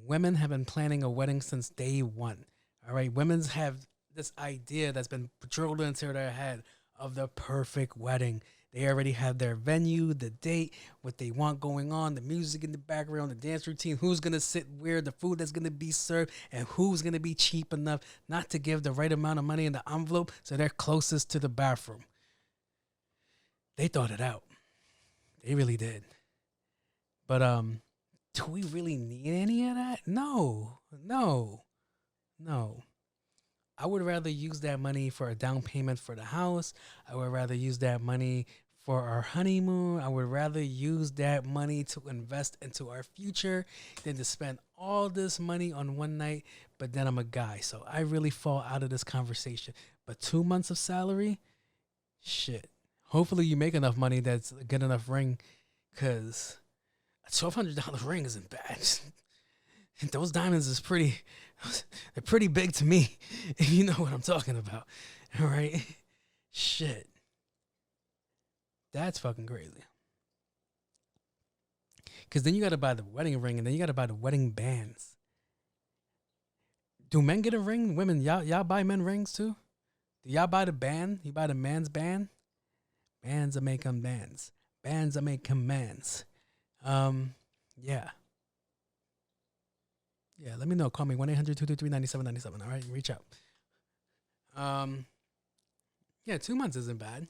Women have been planning a wedding since day one. All right. Women's have this idea that's been drilled into their head of the perfect wedding. They already have their venue, the date, what they want going on, the music in the background, the dance routine, who's going to sit where, the food that's going to be served, and who's going to be cheap enough not to give the right amount of money in the envelope so they're closest to the bathroom. They thought it out. They really did. But do we really need any of that? No. I would rather use that money for a down payment for the house. I would rather use that money for our honeymoon. I would rather use that money to invest into our future than to spend all this money on one night. But then I'm a guy, so I really fall out of this conversation. But 2 months of salary? Shit. Hopefully you make enough money that's a good enough ring, because a $1,200 ring isn't bad. Those diamonds is they're pretty big to me, if you know what I'm talking about. All right? Shit. That's fucking crazy. Because then you got to buy the wedding ring, and then you got to buy the wedding bands. Do men get a ring? Women, y'all buy men rings too? Do y'all buy the band? You buy the man's band? Bands are making bands. Bands are making mans. Yeah. Yeah, let me know. Call me 1-800-223-9797. All right, reach out. Yeah, 2 months isn't bad.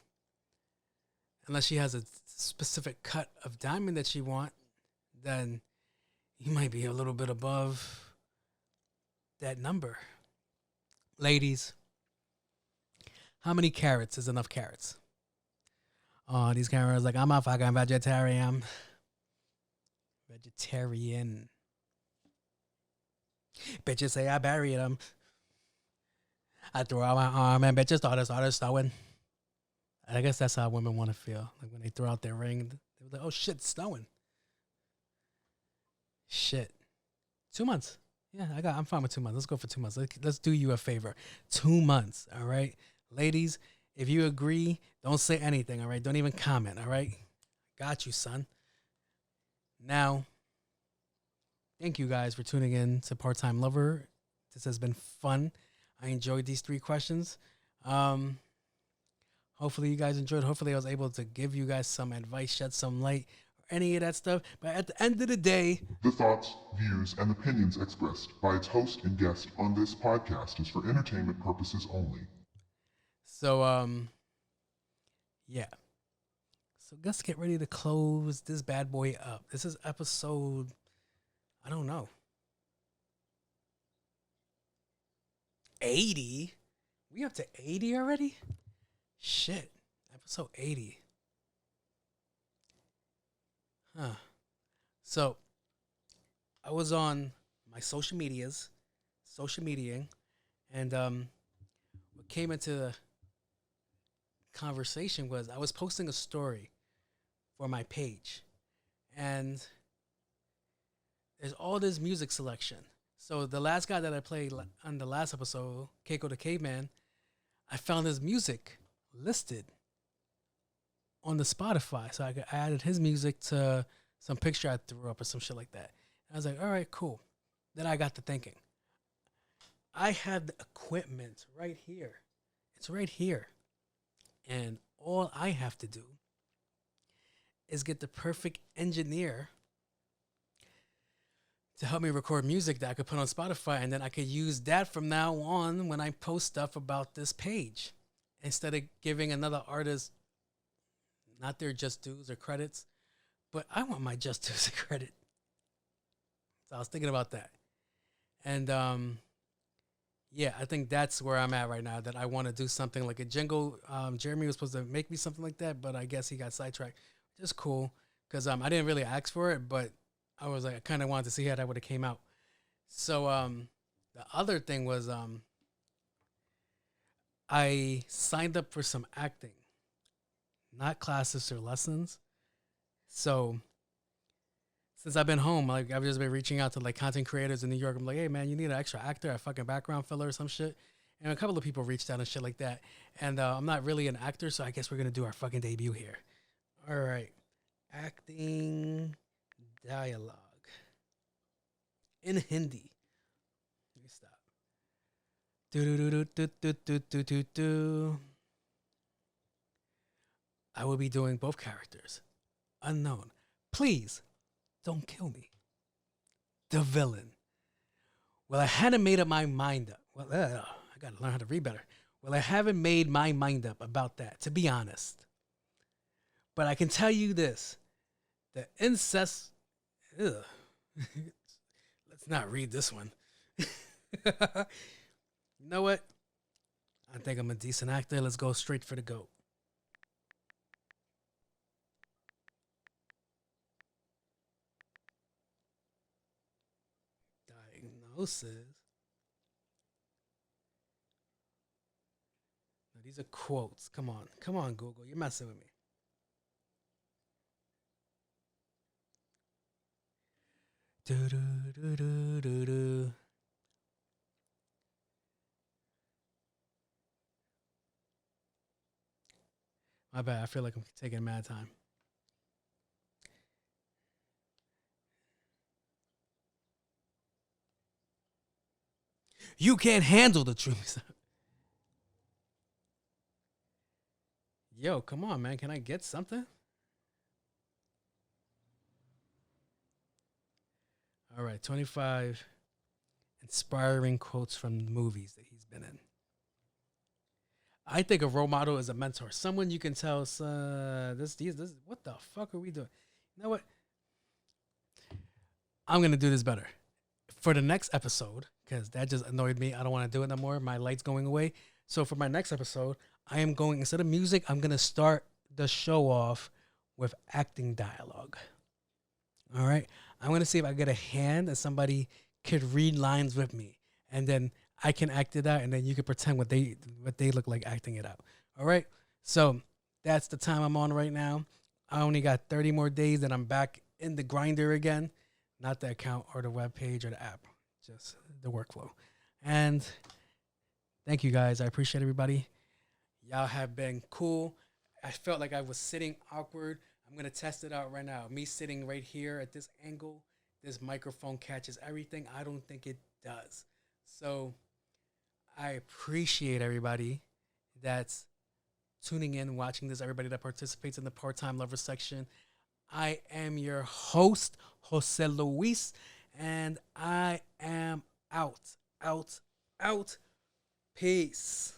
Unless she has a specific cut of diamond that she want, then you might be a little bit above that number. Ladies, how many carrots is enough carrots? Oh, these cameras like, I'm a fucking vegetarian. Vegetarian. Bitches say I buried them. I throw out my arm and bitches started snowing. I guess that's how women want to feel. Like when they throw out their ring, they're like, oh shit, it's snowing. Shit. 2 months. Yeah, I'm fine with 2 months. Let's go for 2 months. Let's do you a favor. 2 months, all right? Ladies, if you agree, don't say anything, all right? Don't even comment, all right? Got you, son. Now, thank you guys for tuning in to Part-Time Lover. This has been fun. I enjoyed these 3 questions. Hopefully you guys enjoyed. Hopefully I was able to give you guys some advice, shed some light, or any of that stuff. But at the end of the day, the thoughts, views, and opinions expressed by its host and guest on this podcast is for entertainment purposes only. So, yeah. So let's get ready to close this bad boy up. This is episode, I don't know, 80? We up to 80 already? Shit. Episode 80. Huh. So, I was on my social mediaing, and what came into the conversation was I was posting a story for my page, and there's all this music selection. So the last guy that I played on the last episode, Keiko the Caveman, I found his music listed on the Spotify. So I added his music to some picture I threw up or some shit like that. And I was like, all right, cool. Then I got to thinking. I have the equipment right here. It's right here. And all I have to do is get the perfect engineer to help me record music that I could put on Spotify, and then I could use that from now on when I post stuff about this page. Instead of giving another artist not their just dues or credits, but I want my just dues and credit. So I was thinking about that. And yeah, I think that's where I'm at right now, that I want to do something like a jingle. Jeremy was supposed to make me something like that, but I guess he got sidetracked. Just cool, because I didn't really ask for it, but I was like, I kind of wanted to see how that would have came out. So the other thing was I signed up for some acting, not classes or lessons. So since I've been home, like I've just been reaching out to like content creators in New York. I'm like, hey man, you need an extra actor, a fucking background filler or some shit. And a couple of people reached out and shit like that. And I'm not really an actor, so I guess we're gonna do our fucking debut here. All right, acting dialogue in Hindi. Let me stop. I will be doing both characters. Unknown. Please don't kill me. The villain. Well, I hadn't made up my mind up. Well, I gotta learn how to read better. Well, I haven't made my mind up about that, to be honest. But I can tell you this: the incest. Ugh. Let's not read this one. You know what? I think I'm a decent actor. Let's go straight for the GOAT. Diagnosis. Now, these are quotes. Come on. Come on, Google. You're messing with me. Do, do, do, do, do, do. My bad. I feel like I'm taking mad time. You can't handle the truth. Yo, come on, man. Can I get something? All right, 25 inspiring quotes from the movies that he's been in. I think a role model is a mentor. Someone you can tell, this, what the fuck are we doing? You know what? I'm going to do this better. For the next episode, because that just annoyed me. I don't want to do it no more. My light's going away. So for my next episode, I am going, instead of music, I'm going to start the show off with acting dialogue. All right? I'm going to see if I get a hand and somebody could read lines with me. And then I can act it out, and then you can pretend what they look like acting it out. All right? So that's the time I'm on right now. I only got 30 more days, and I'm back in the grinder again. Not the account or the web page or the app. Just the workflow. And thank you, guys. I appreciate everybody. Y'all have been cool. I felt like I was sitting awkward. I'm going to test it out right now. Me sitting right here at this angle, this microphone catches everything. I don't think it does. So I appreciate everybody that's tuning in, watching this, everybody that participates in the part-time lover section. I am your host, Jose Luis, and I am out. Peace.